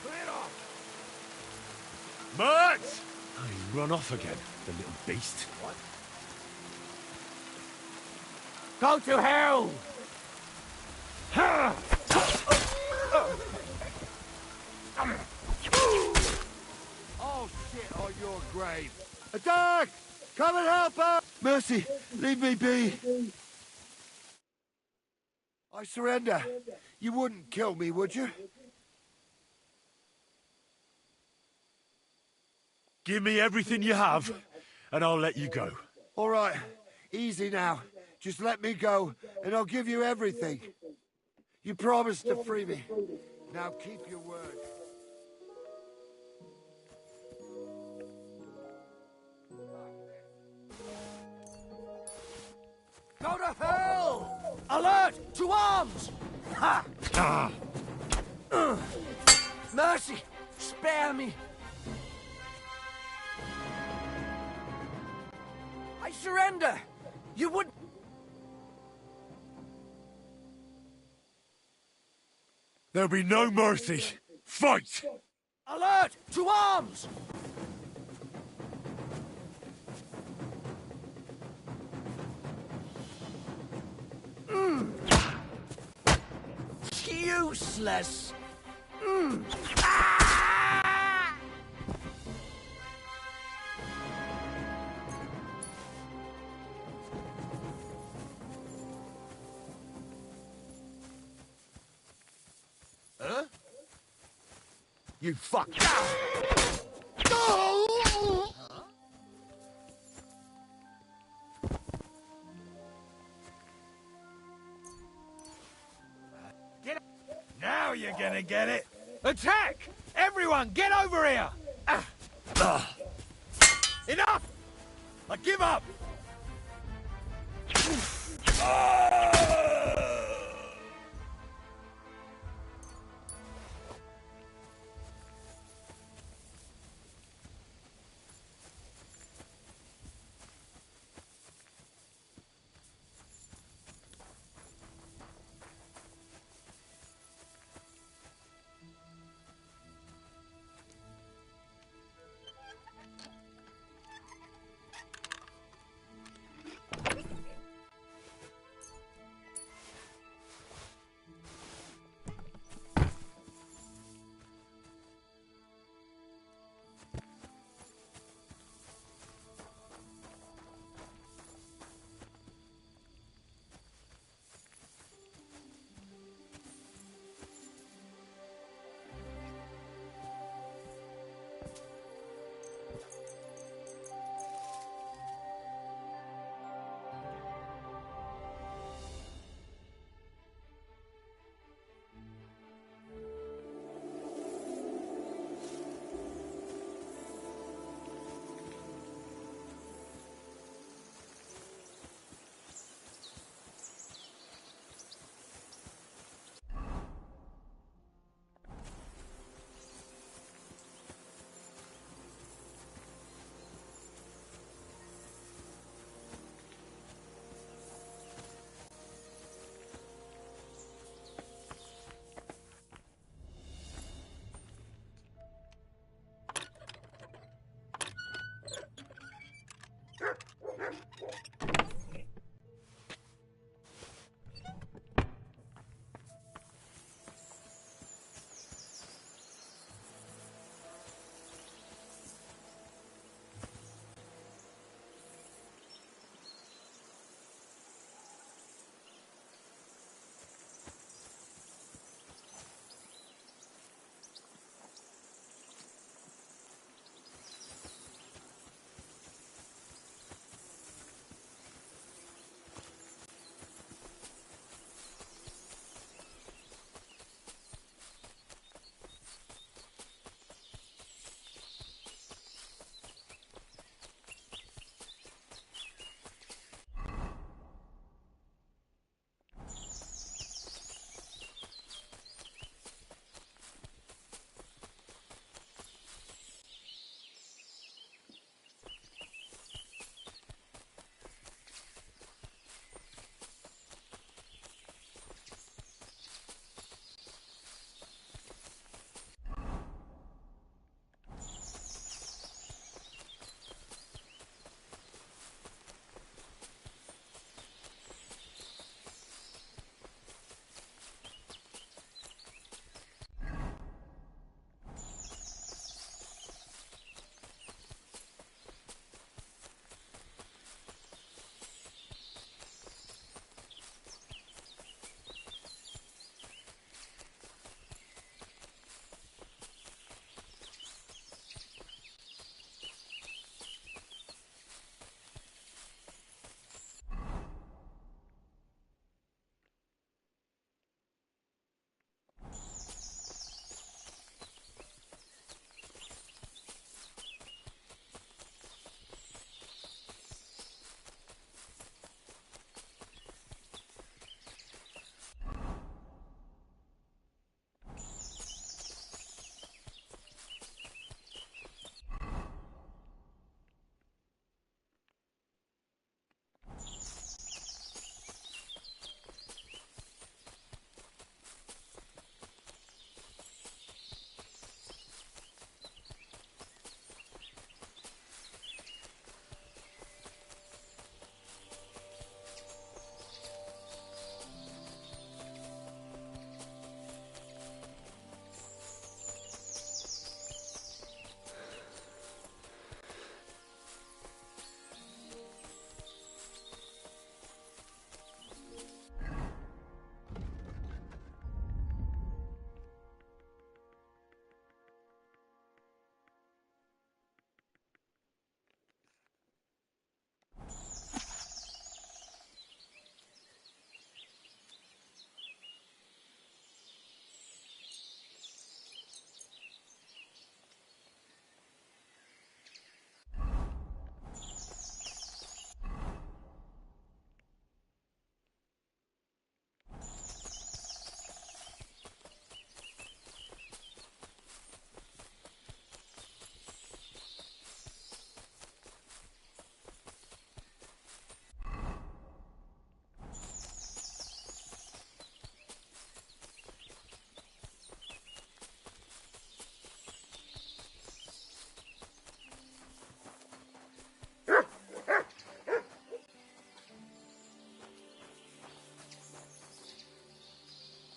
Speaker 10: Clear off!
Speaker 2: Mert! Oh, he run off again, the little beast. What?
Speaker 9: Go to hell!
Speaker 10: Oh shit on your grave! Attack! Come and help us! Mercy, leave me be. I surrender. You wouldn't kill me, would you?
Speaker 2: Give me everything you have, and I'll let you go.
Speaker 10: All right, easy now. Just let me go, and I'll give you everything. You promised to free me. Now keep your word.
Speaker 3: Go to hell! Alert! To arms! Ha! Mercy! Spare me! I surrender! You would...
Speaker 2: There'll be no mercy. Fight!
Speaker 3: Alert! To arms! Useless! Ah!
Speaker 10: Huh? You fuck!
Speaker 12: Now you're gonna get it! Attack! Everyone, get over here! Enough! I give up!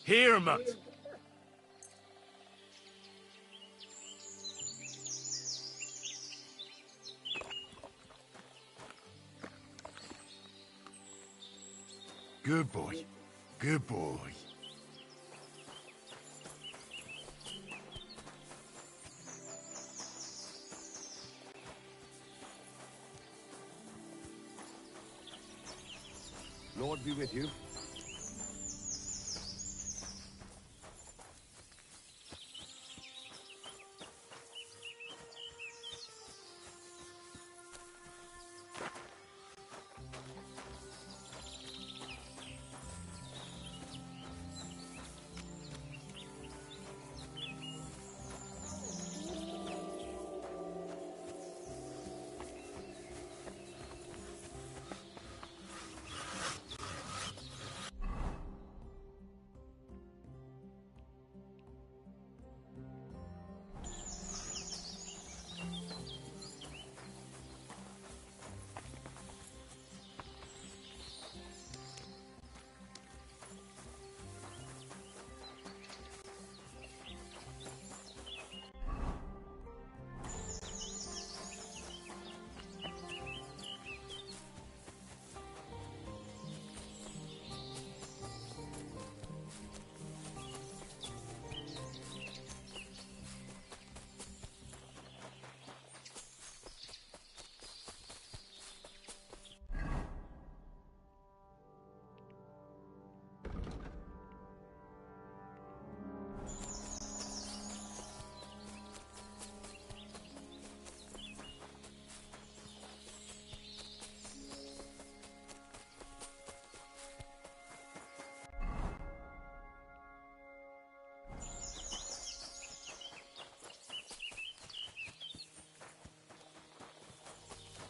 Speaker 2: Here, mate.
Speaker 10: Good boy. Good boy.
Speaker 15: Lord be with you.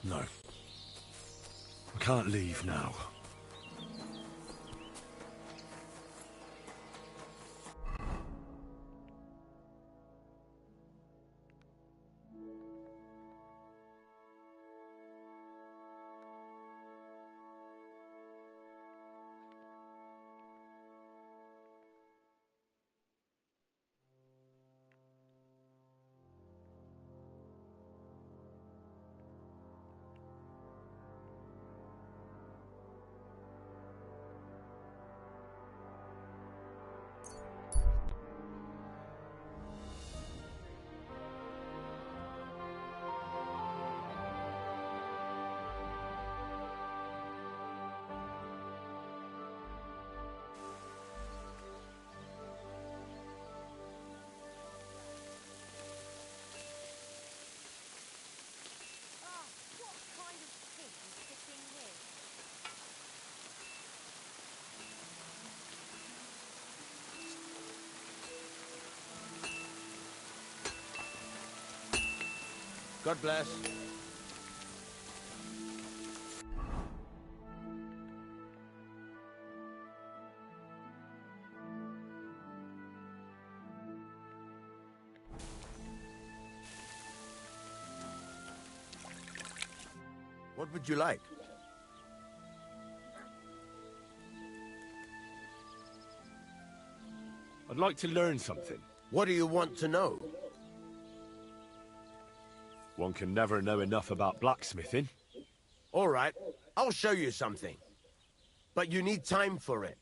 Speaker 2: No. I can't leave now.
Speaker 15: God bless. What would you like?
Speaker 2: I'd like to learn something.
Speaker 15: What do you want to know?
Speaker 2: One can never know enough about blacksmithing.
Speaker 15: All right, I'll show you something. But you need time for it.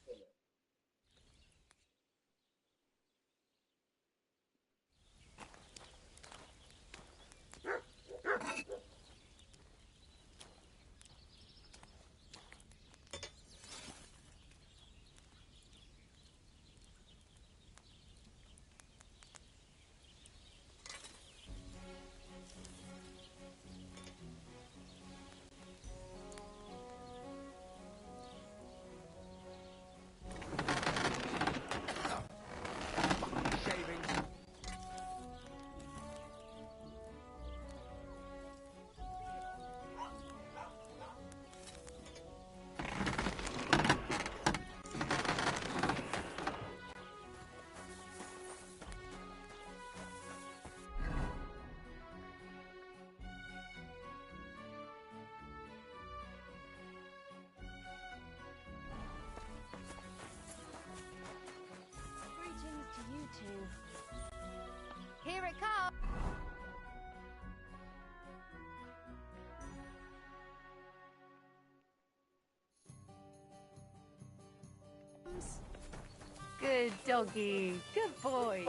Speaker 16: Good doggy. Good boy.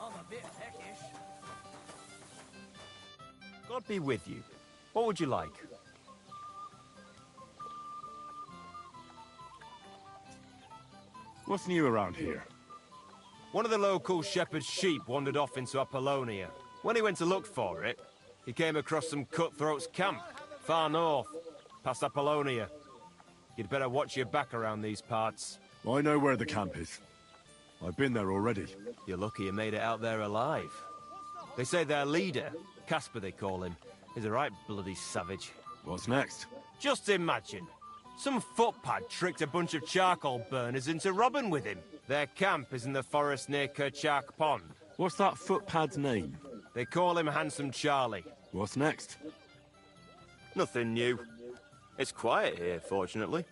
Speaker 3: I'm a bit peckish.
Speaker 14: God be with you. What would you like?
Speaker 2: What's new around here?
Speaker 14: One of the local shepherd's sheep wandered off into Apollonia. When he went to look for it, he came across some cutthroats' camp, far north, past Apollonia. You'd better watch your back around these parts.
Speaker 2: I know where the camp is. I've been there already.
Speaker 14: You're lucky you made it out there alive. They say their leader, Casper they call him, is a right bloody savage.
Speaker 2: What's next?
Speaker 14: Just imagine. Some footpad tricked a bunch of charcoal burners into robbing with him. Their camp is in the forest near Kerchak Pond.
Speaker 2: What's that footpad's name?
Speaker 14: They call him Handsome Charlie.
Speaker 2: What's next?
Speaker 14: Nothing new. It's quiet here, fortunately.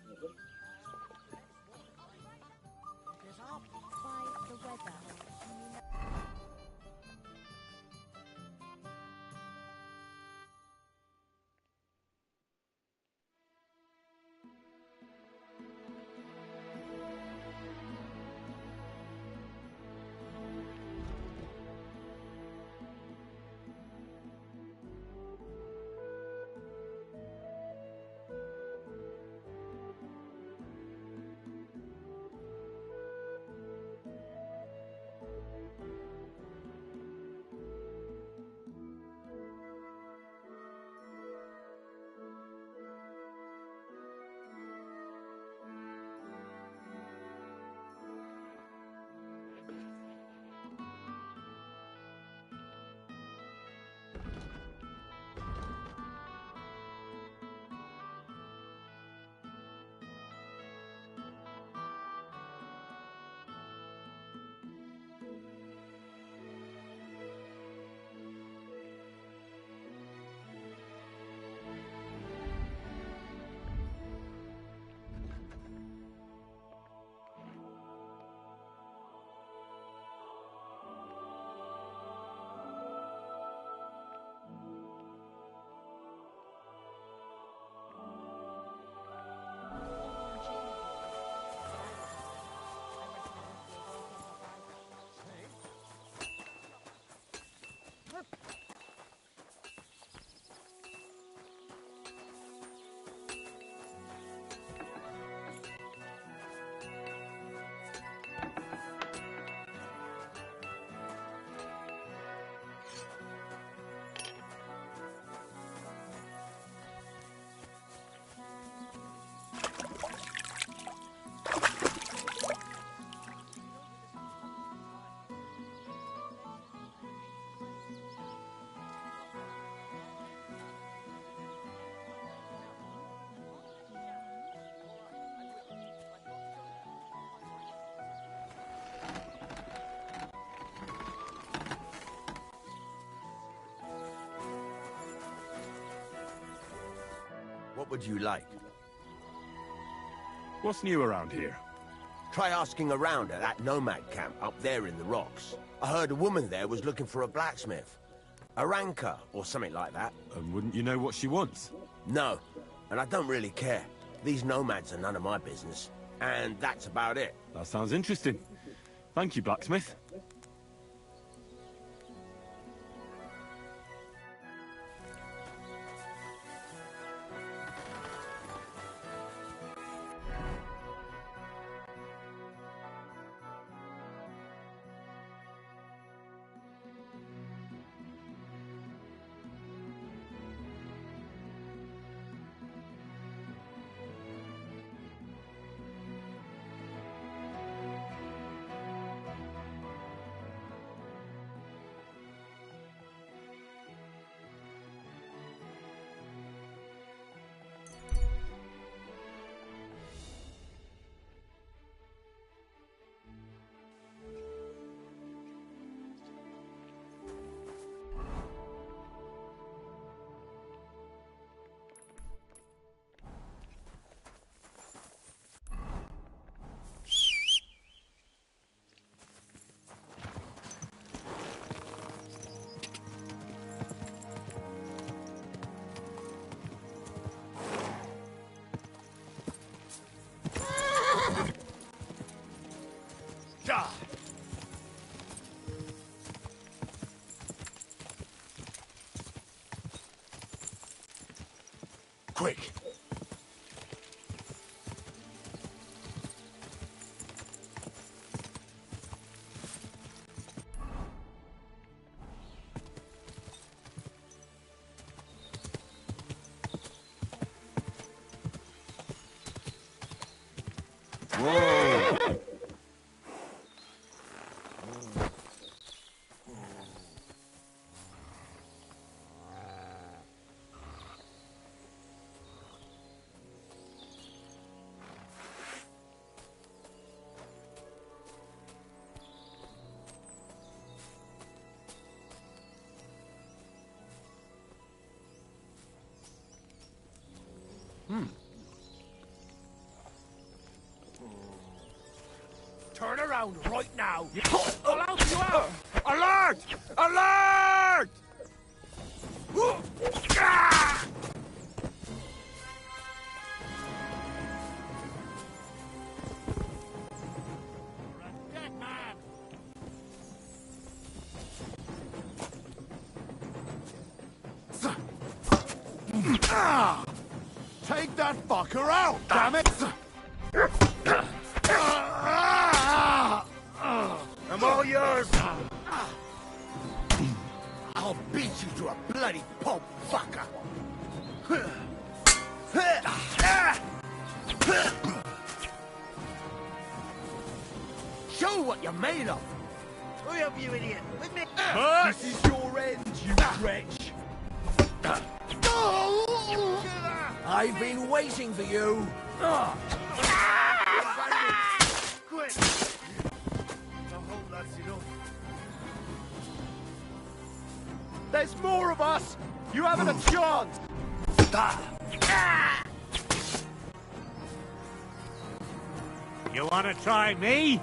Speaker 15: What would you like?
Speaker 2: What's new around here?
Speaker 15: Try asking around at that nomad camp up there in the rocks. I heard a woman there was looking for a blacksmith. A ranker, or something like that.
Speaker 2: And wouldn't you know what she wants?
Speaker 15: No, and I don't really care. These nomads are none of my business. And that's about it.
Speaker 2: That sounds interesting. Thank you, blacksmith.
Speaker 10: quick.
Speaker 12: Whoa!
Speaker 10: Turn around right now.
Speaker 12: I'll help you out! Alert! Alert!
Speaker 10: Take that fucker out, damn it! I'm all yours. I'll beat you to a bloody pulp, fucker. Show what you're made of. Hurry up, you idiot. With me. This is your end, you wretch.
Speaker 3: I've been waiting for you.
Speaker 10: Quick. I hope that's enough. There's more of us. You haven't a chance.
Speaker 17: You want to try me?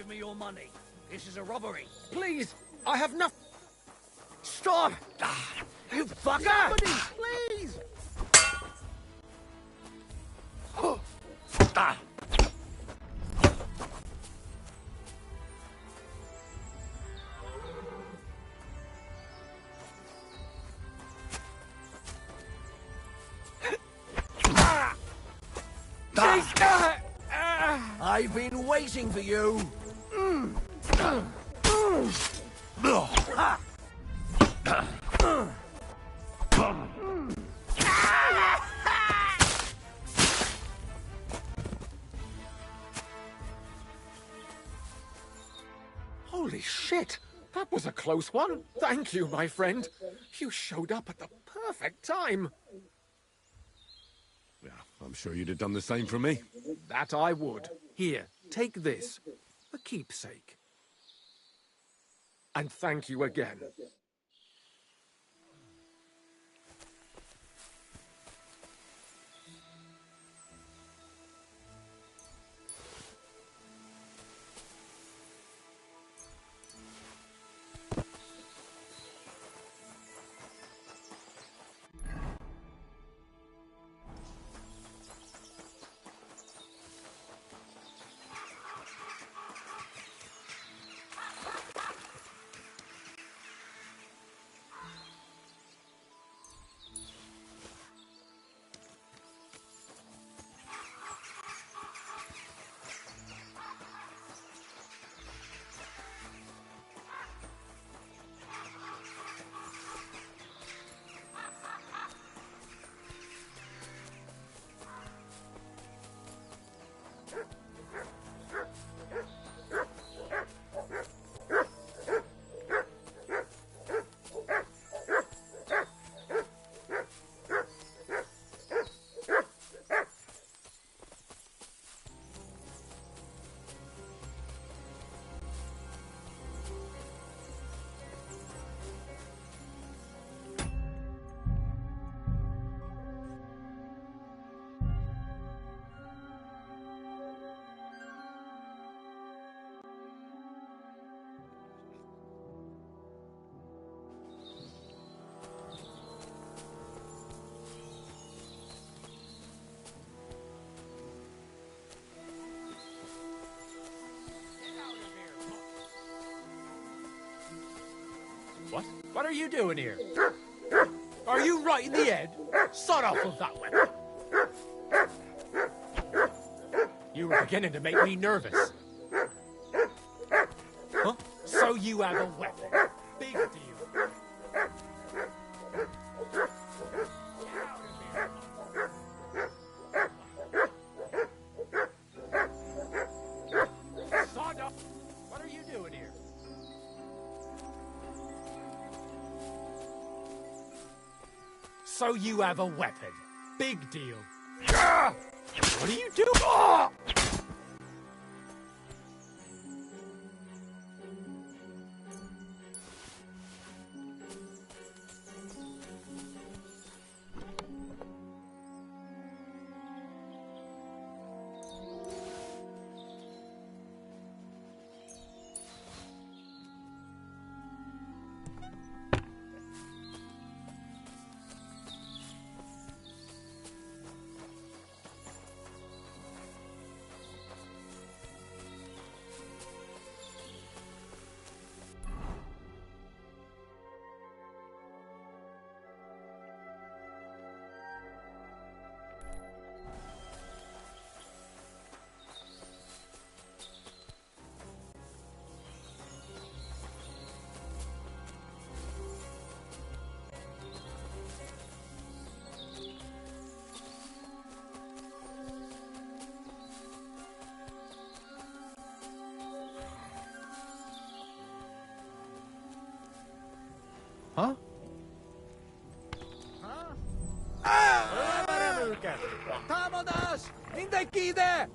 Speaker 3: give me your money. This is a robbery.
Speaker 11: Please, I have nothing.
Speaker 3: Stop! You fucker!
Speaker 11: Somebody, please!
Speaker 3: I've been waiting for you.
Speaker 11: Holy shit! That was a close one. Thank you, my friend. You showed up at the perfect time.
Speaker 2: Yeah, I'm sure you'd have done the same for me.
Speaker 11: That I would. Here, take this. A keepsake. And thank you again.
Speaker 13: What? What are you doing here? Are you right in the head? Sod off with that weapon. You were beginning to make me nervous. Huh? So you have a weapon. Big deal. Sod off. What are you doing here? So you have a weapon. Big deal. What are you doing?
Speaker 17: Huh?
Speaker 11: Tamadas! Mindenki ide!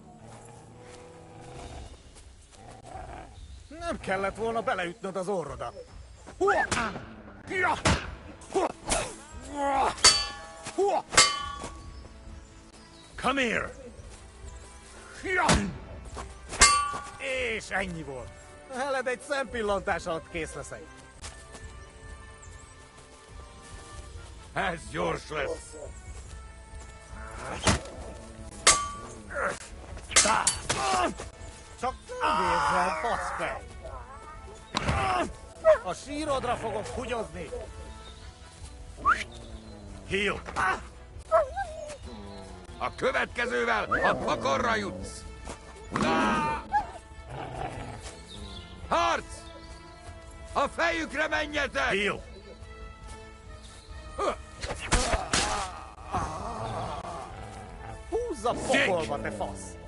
Speaker 11: Nem kellett volna beleütnöd az orrodat.
Speaker 17: Come here! És ennyi volt. Veled egy szempillantás alatt kész leszek.
Speaker 12: Ez gyors lesz.
Speaker 17: Csak nem érzel, faszfej! A sírodra fogok hugyozni!
Speaker 12: Heal! A következővel a pakorra jutsz! Harc! A fejükre menjetek!
Speaker 17: Heal! Húzza pokolba, te fasz!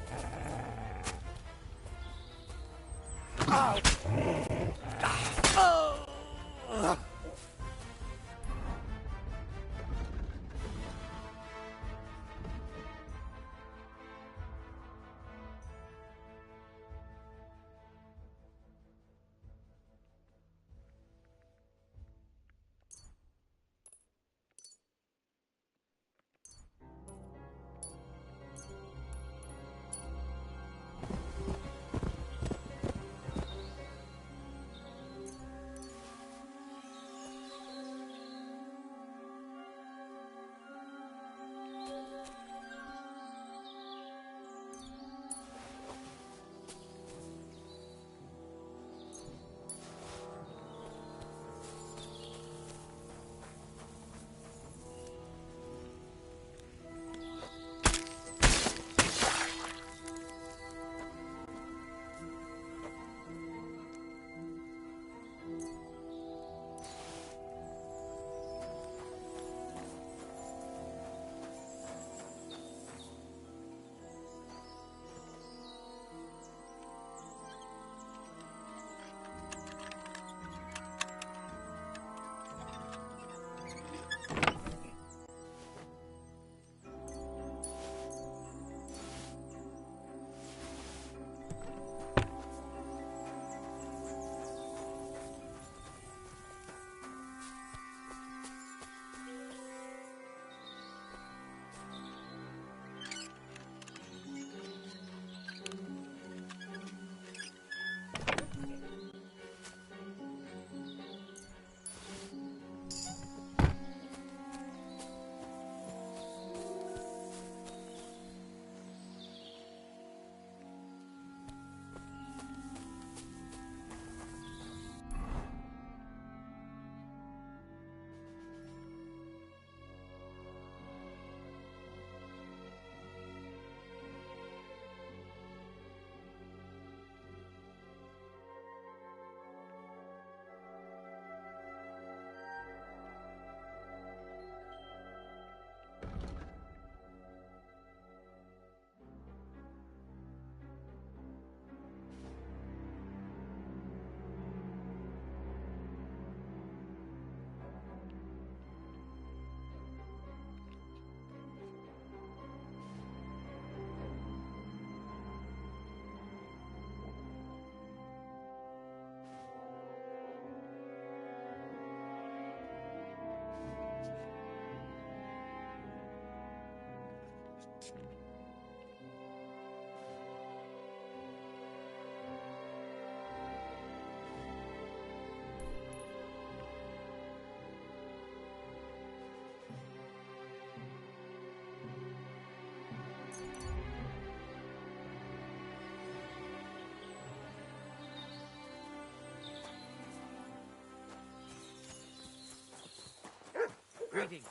Speaker 17: Greetings.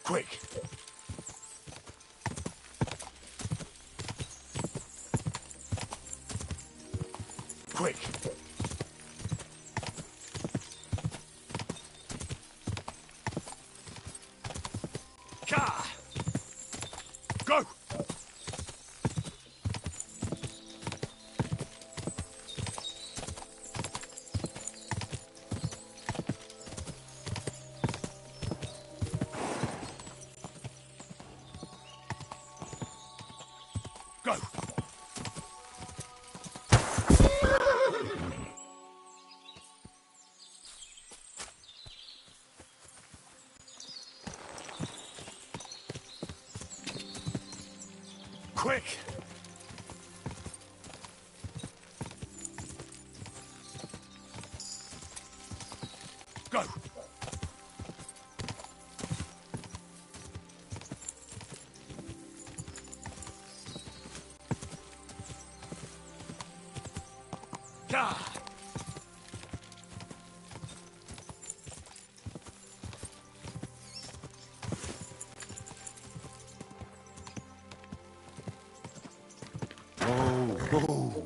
Speaker 12: Quick! Quick! Ka! Go! Go! Quick! Go! Ka! Oh.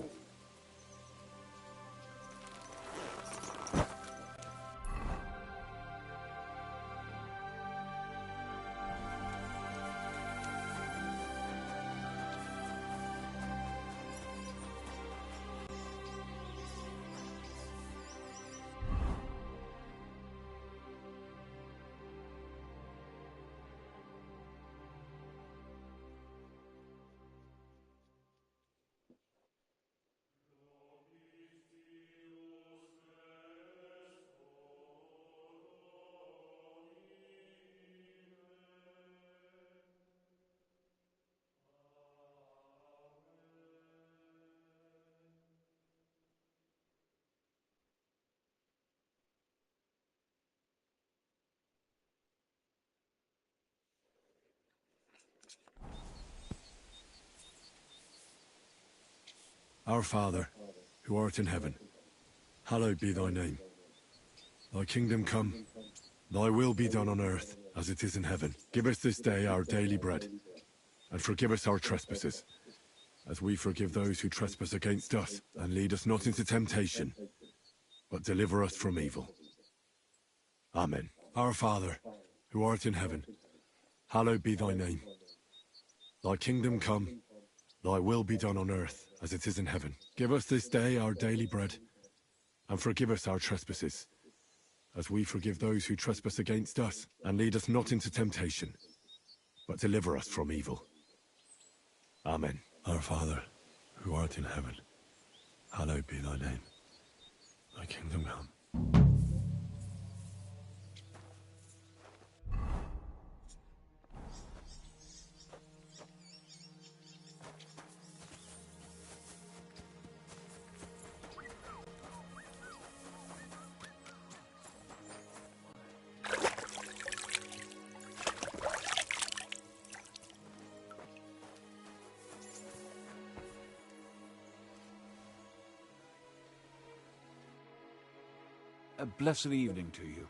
Speaker 18: Our Father, who art in heaven, hallowed be thy name. Thy kingdom come, thy will be done on earth as it is in heaven. Give us this day our daily bread, and forgive us our trespasses, as we forgive those who trespass against us. And lead us not into temptation, but deliver us from evil. Amen. Our Father, who art in heaven, hallowed be thy name. Thy kingdom come, thy will be done on earth as it is in heaven. Give us this day our daily bread, and forgive us our trespasses, as we forgive those who trespass against us. And lead us not into temptation, but deliver us from evil. Amen. Our Father, who art in heaven, hallowed be thy name. Thy kingdom come.
Speaker 7: A blessed evening to you.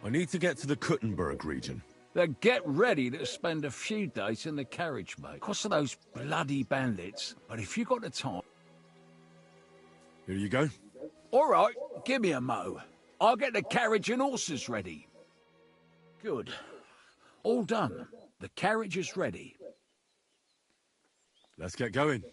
Speaker 18: I need to get to the Kuttenberg region.
Speaker 7: Then get ready to spend a few days in the carriage, mate. Cost of those bloody bandits. But if you got the time...
Speaker 18: Here you go.
Speaker 7: All right, give me a mo. I'll get the carriage and horses ready. Good. All done. The carriage is ready.
Speaker 18: Let's get going.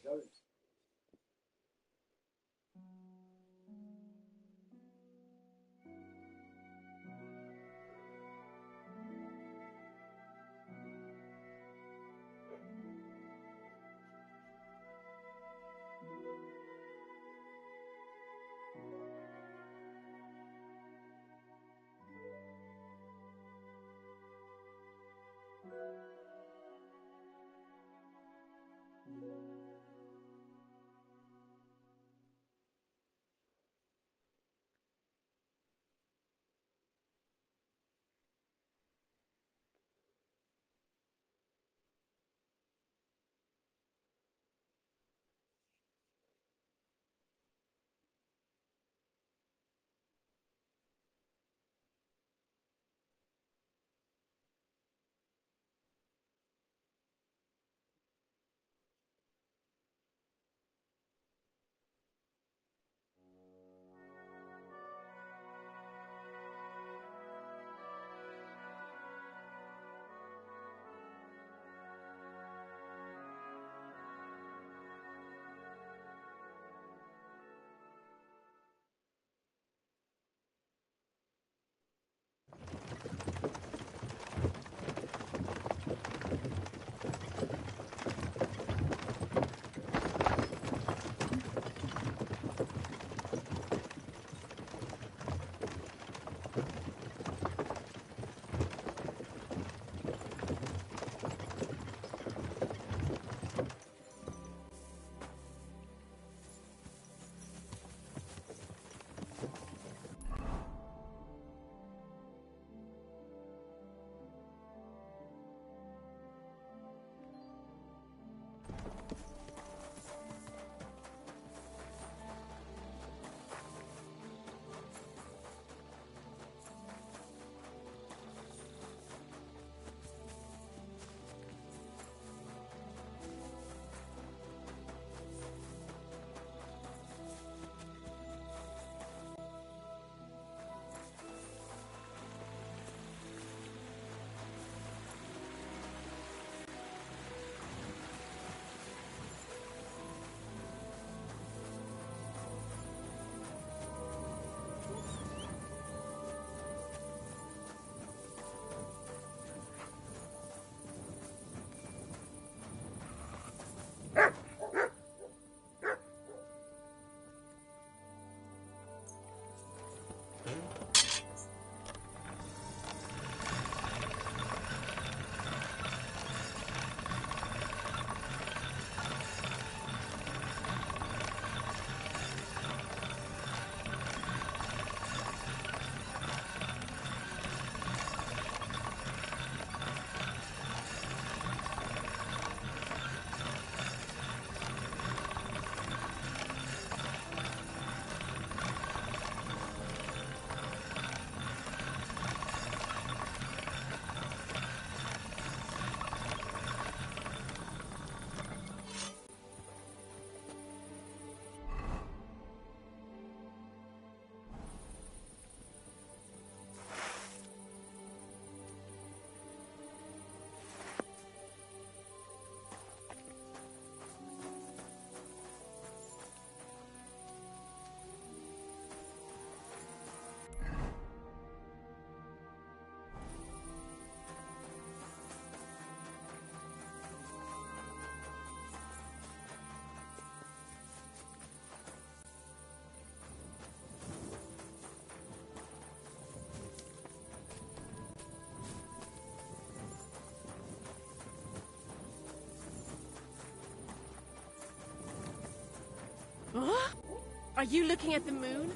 Speaker 6: Are you looking at the moon?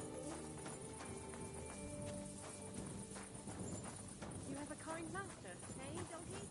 Speaker 6: You have a kind master, eh, donkey?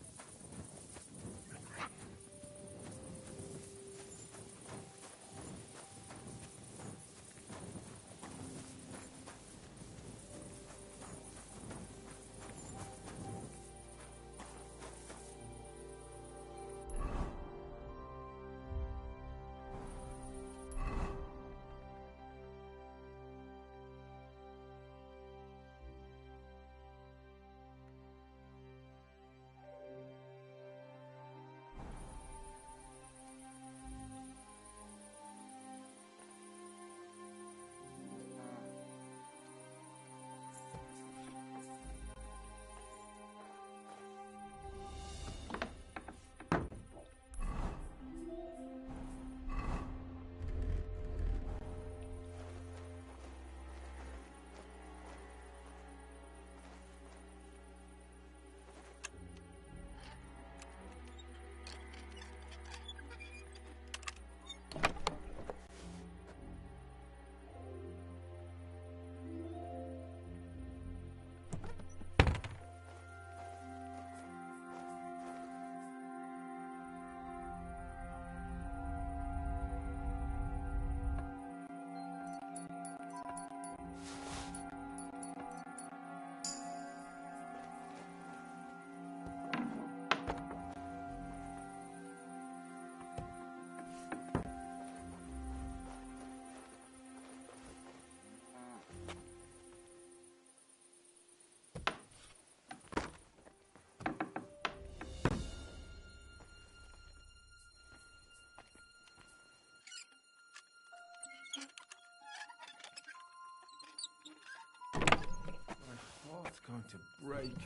Speaker 2: My heart's going to break.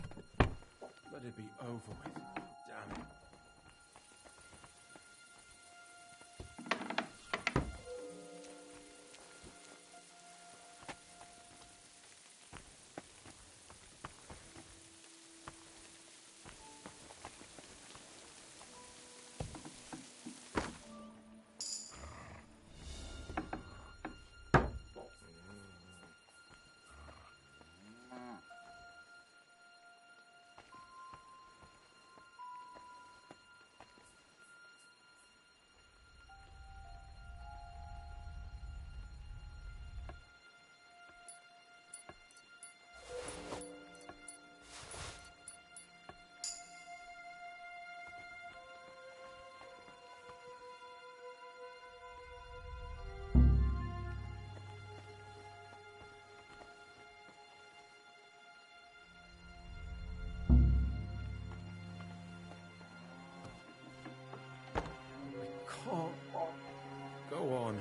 Speaker 2: Let it be over with. Damn it. Can't go on.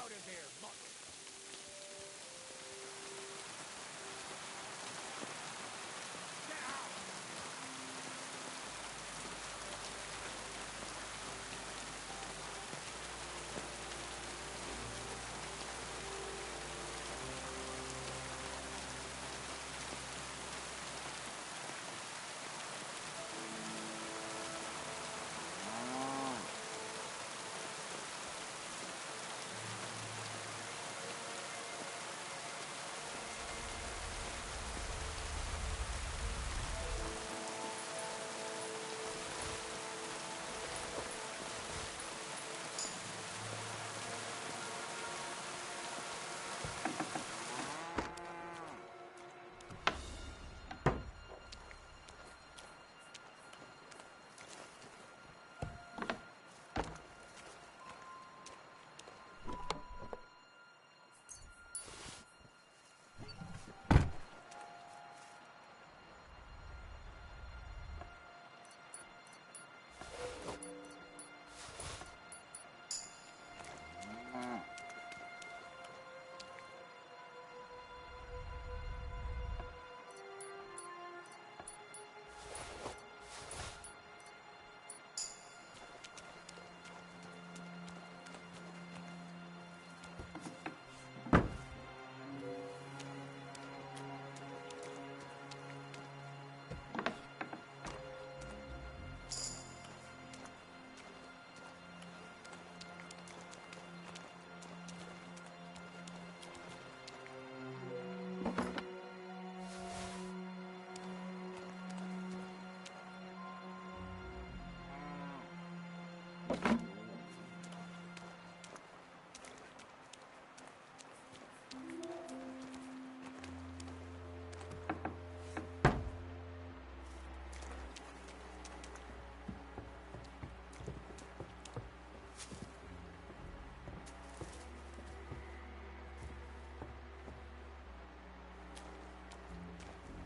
Speaker 12: out of here, mutt!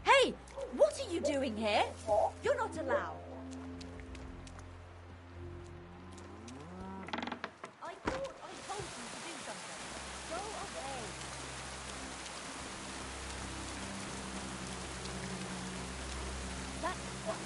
Speaker 19: Hey, what are you doing here? You're not allowed. I thought I told you to do something. Go away. That's what.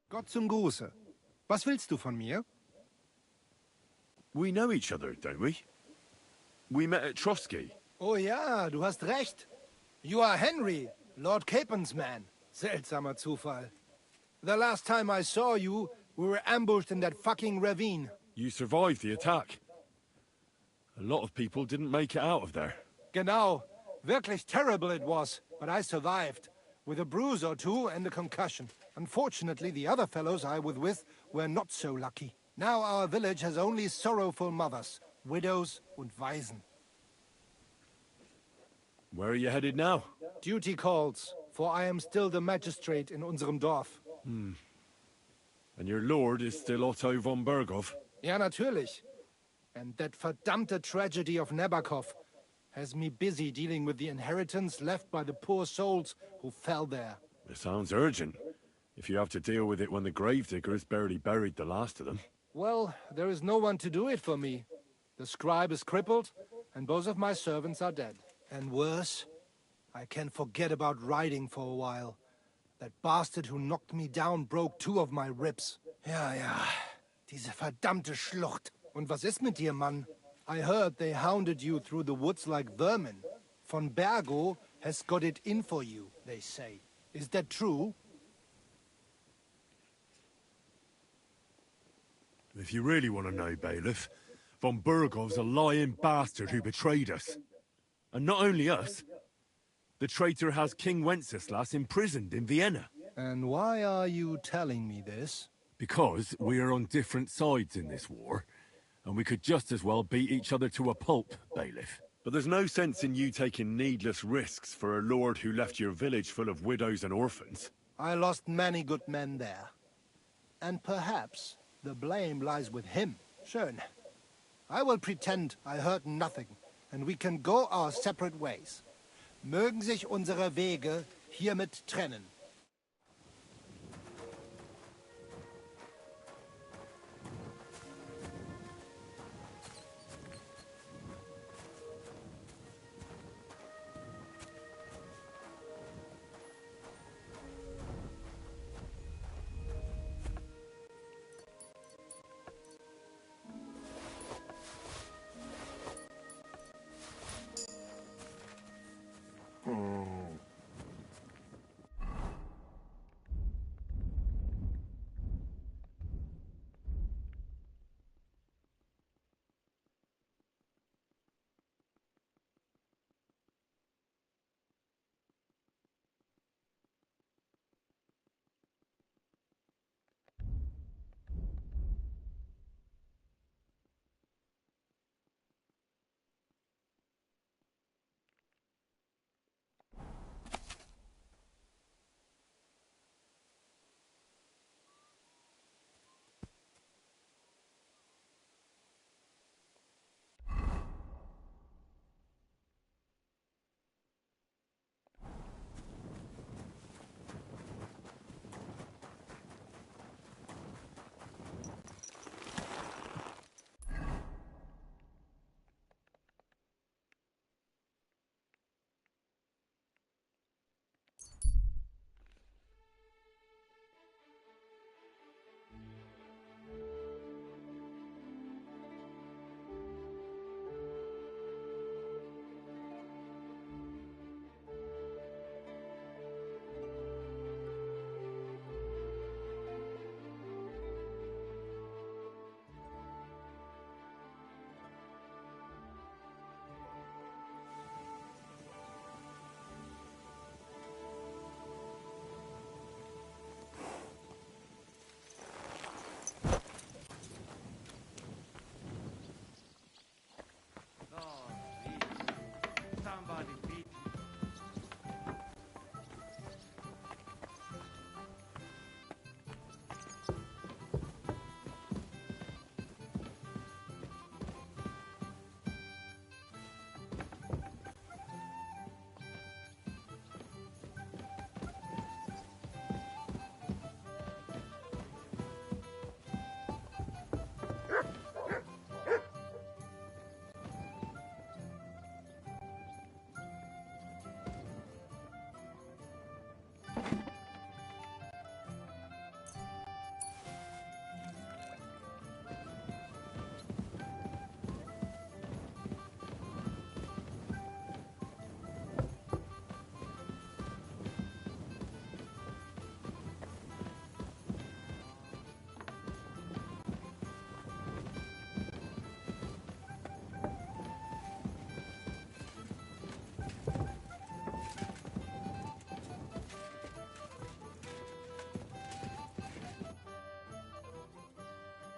Speaker 20: Gott zum Gruße. Was willst du von mir?
Speaker 2: We know each other, don't we? We met at Trotsky.
Speaker 20: Oh ja, du hast recht. You are Henry, Lord Capen's man. Seltsamer Zufall. The last time I saw you, we were ambushed in that fucking ravine.
Speaker 2: You survived the attack. A lot of people didn't make it out of there.
Speaker 20: Genau. Wirklich terrible it was, but I survived. With a bruise or two and a concussion. Unfortunately, the other fellows I was with were not so lucky. Now our village has only sorrowful mothers, widows und Waisen.
Speaker 2: Where are you headed now?
Speaker 20: Duty calls, for I am still the magistrate in unserem Dorf.
Speaker 2: And your lord is still Otto von Berghoff?
Speaker 20: Ja, natürlich. And that verdammte tragedy of Nabokov has me busy dealing with the inheritance left by the poor souls who fell there.
Speaker 18: It sounds urgent. If you have to deal with it when the gravedigger has barely buried the last of them.
Speaker 20: Well, there is no one to do it for me. The scribe is crippled, and both of my servants are dead. And worse, I can forget about riding for a while. That bastard who knocked me down broke 2 of my ribs. Ja, diese verdammte Schlucht. Und was ist mit dir, Mann? I heard they hounded you through the woods like vermin. Von Bergo has got it in for you, they say. Is that true?
Speaker 18: If you really want to know, Bailiff, von Burgov's a lying bastard who betrayed us. And not only us, the traitor has King Wenceslas imprisoned in Vienna.
Speaker 20: And why are you telling me this?
Speaker 18: Because we are on different sides in this war, and we could just as well beat each other to a pulp, Bailiff. But there's no sense in you taking needless risks for a lord who left your village full of widows and orphans.
Speaker 20: I lost many good men there. And perhaps the blame lies with him. Schön. I will pretend I heard nothing, and we can go our separate ways. Mögen sich unsere Wege hiermit trennen.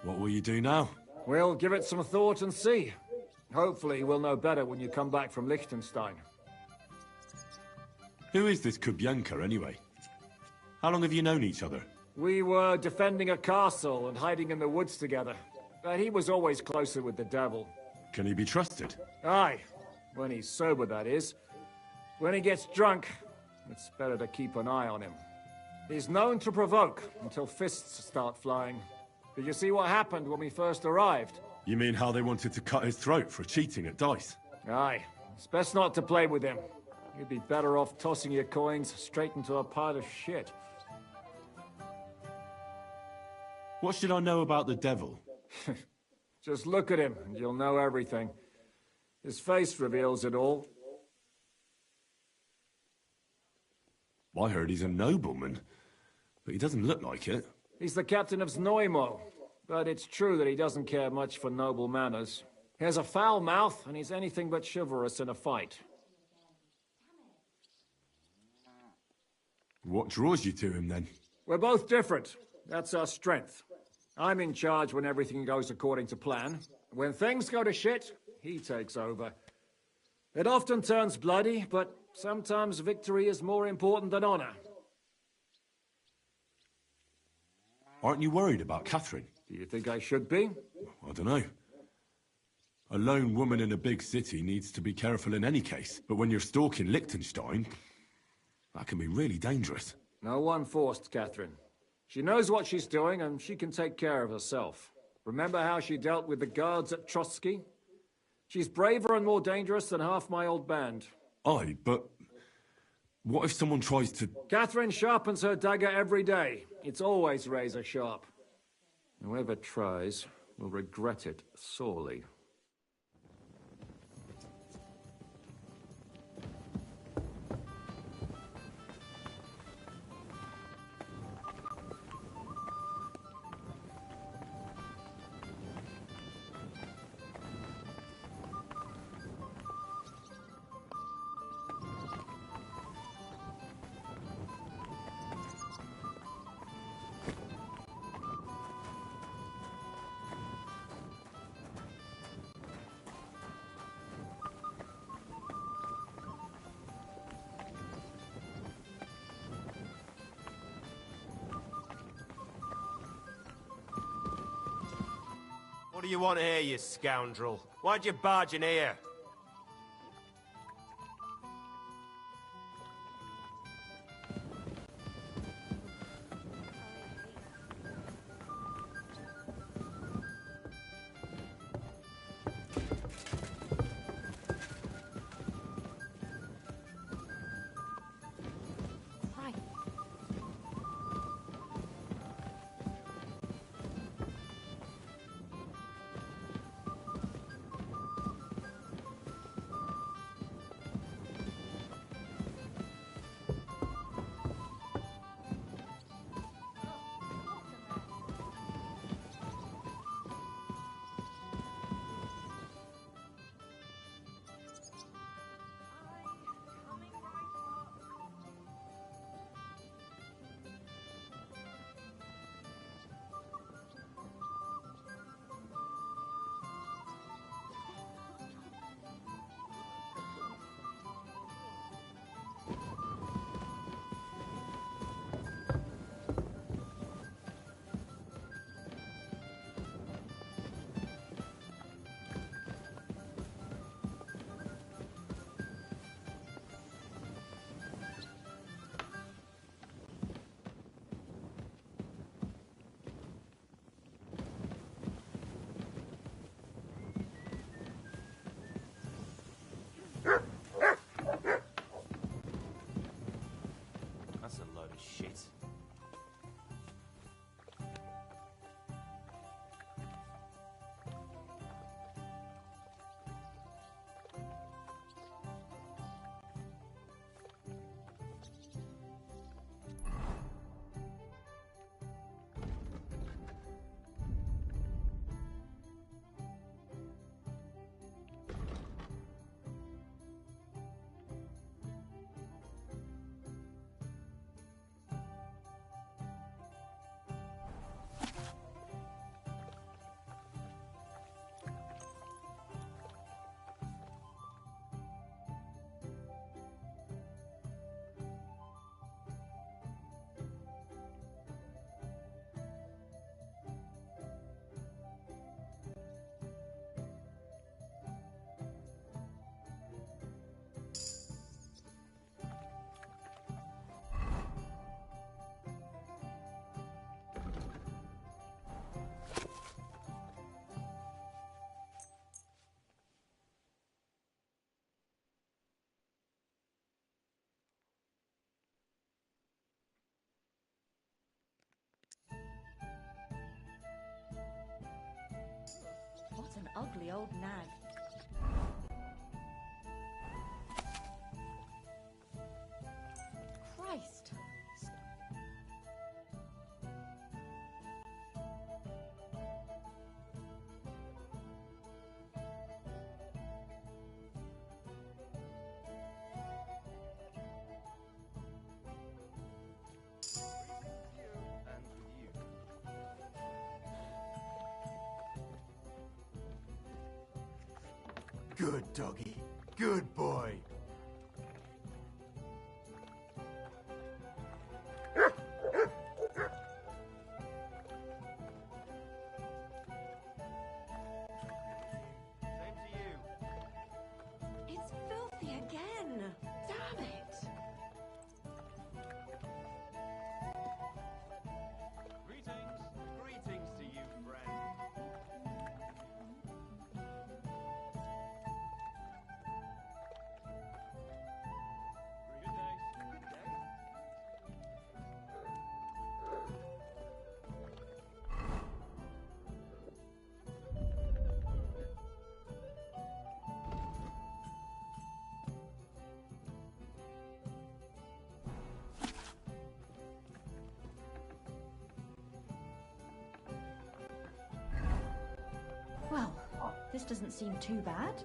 Speaker 18: What will you do now?
Speaker 11: We'll give it some thought and see. Hopefully we'll know better when you come back from Liechtenstein.
Speaker 18: Who is this Kubyanka, anyway? How long have you known each other?
Speaker 11: We were defending a castle and hiding in the woods together. But he was always closer with the devil.
Speaker 18: Can he be trusted?
Speaker 11: Aye.
Speaker 21: When he's sober, that is. When he gets drunk, it's better to keep an eye on him. He's known to provoke until fists start flying. Did you see what happened when we first arrived?
Speaker 2: You mean how they wanted to cut his throat for cheating at dice?
Speaker 21: Aye. It's best not to play with him. You'd be better off tossing your coins straight into a pile of shit.
Speaker 2: What should I know about the devil?
Speaker 21: Just look at him, and you'll know everything. His face reveals it all.
Speaker 2: I heard he's a nobleman, but he doesn't look like it.
Speaker 21: He's the captain of Znojmo, but it's true that he doesn't care much for noble manners. He has a foul mouth, and he's anything but chivalrous in a fight.
Speaker 2: What draws you to him, then?
Speaker 21: We're both different. That's our strength. I'm in charge when everything goes according to plan. When things go to shit, he takes over. It often turns bloody, but sometimes victory is more important than honor.
Speaker 2: Aren't you worried about Catherine?
Speaker 21: Do you think I should be?
Speaker 2: I don't know. A lone woman in a big city needs to be careful in any case. But when you're stalking Liechtenstein, that can be really dangerous.
Speaker 21: No one forced Catherine. She knows what she's doing, and she can take care of herself. Remember how she dealt with the guards at Trotsky? She's braver and more dangerous than half my old band.
Speaker 2: Aye, but what if someone tries to...
Speaker 21: Catherine sharpens her dagger every day. It's always razor sharp. Whoever tries will regret it sorely.
Speaker 15: What do you want here, you scoundrel? Why'd you barge in here?
Speaker 19: ugly old nag. Christ.
Speaker 12: Good doggy. Good boy.
Speaker 19: It's filthy again. Damn it.
Speaker 14: Greetings to you, friend.
Speaker 19: Well, this doesn't seem too bad.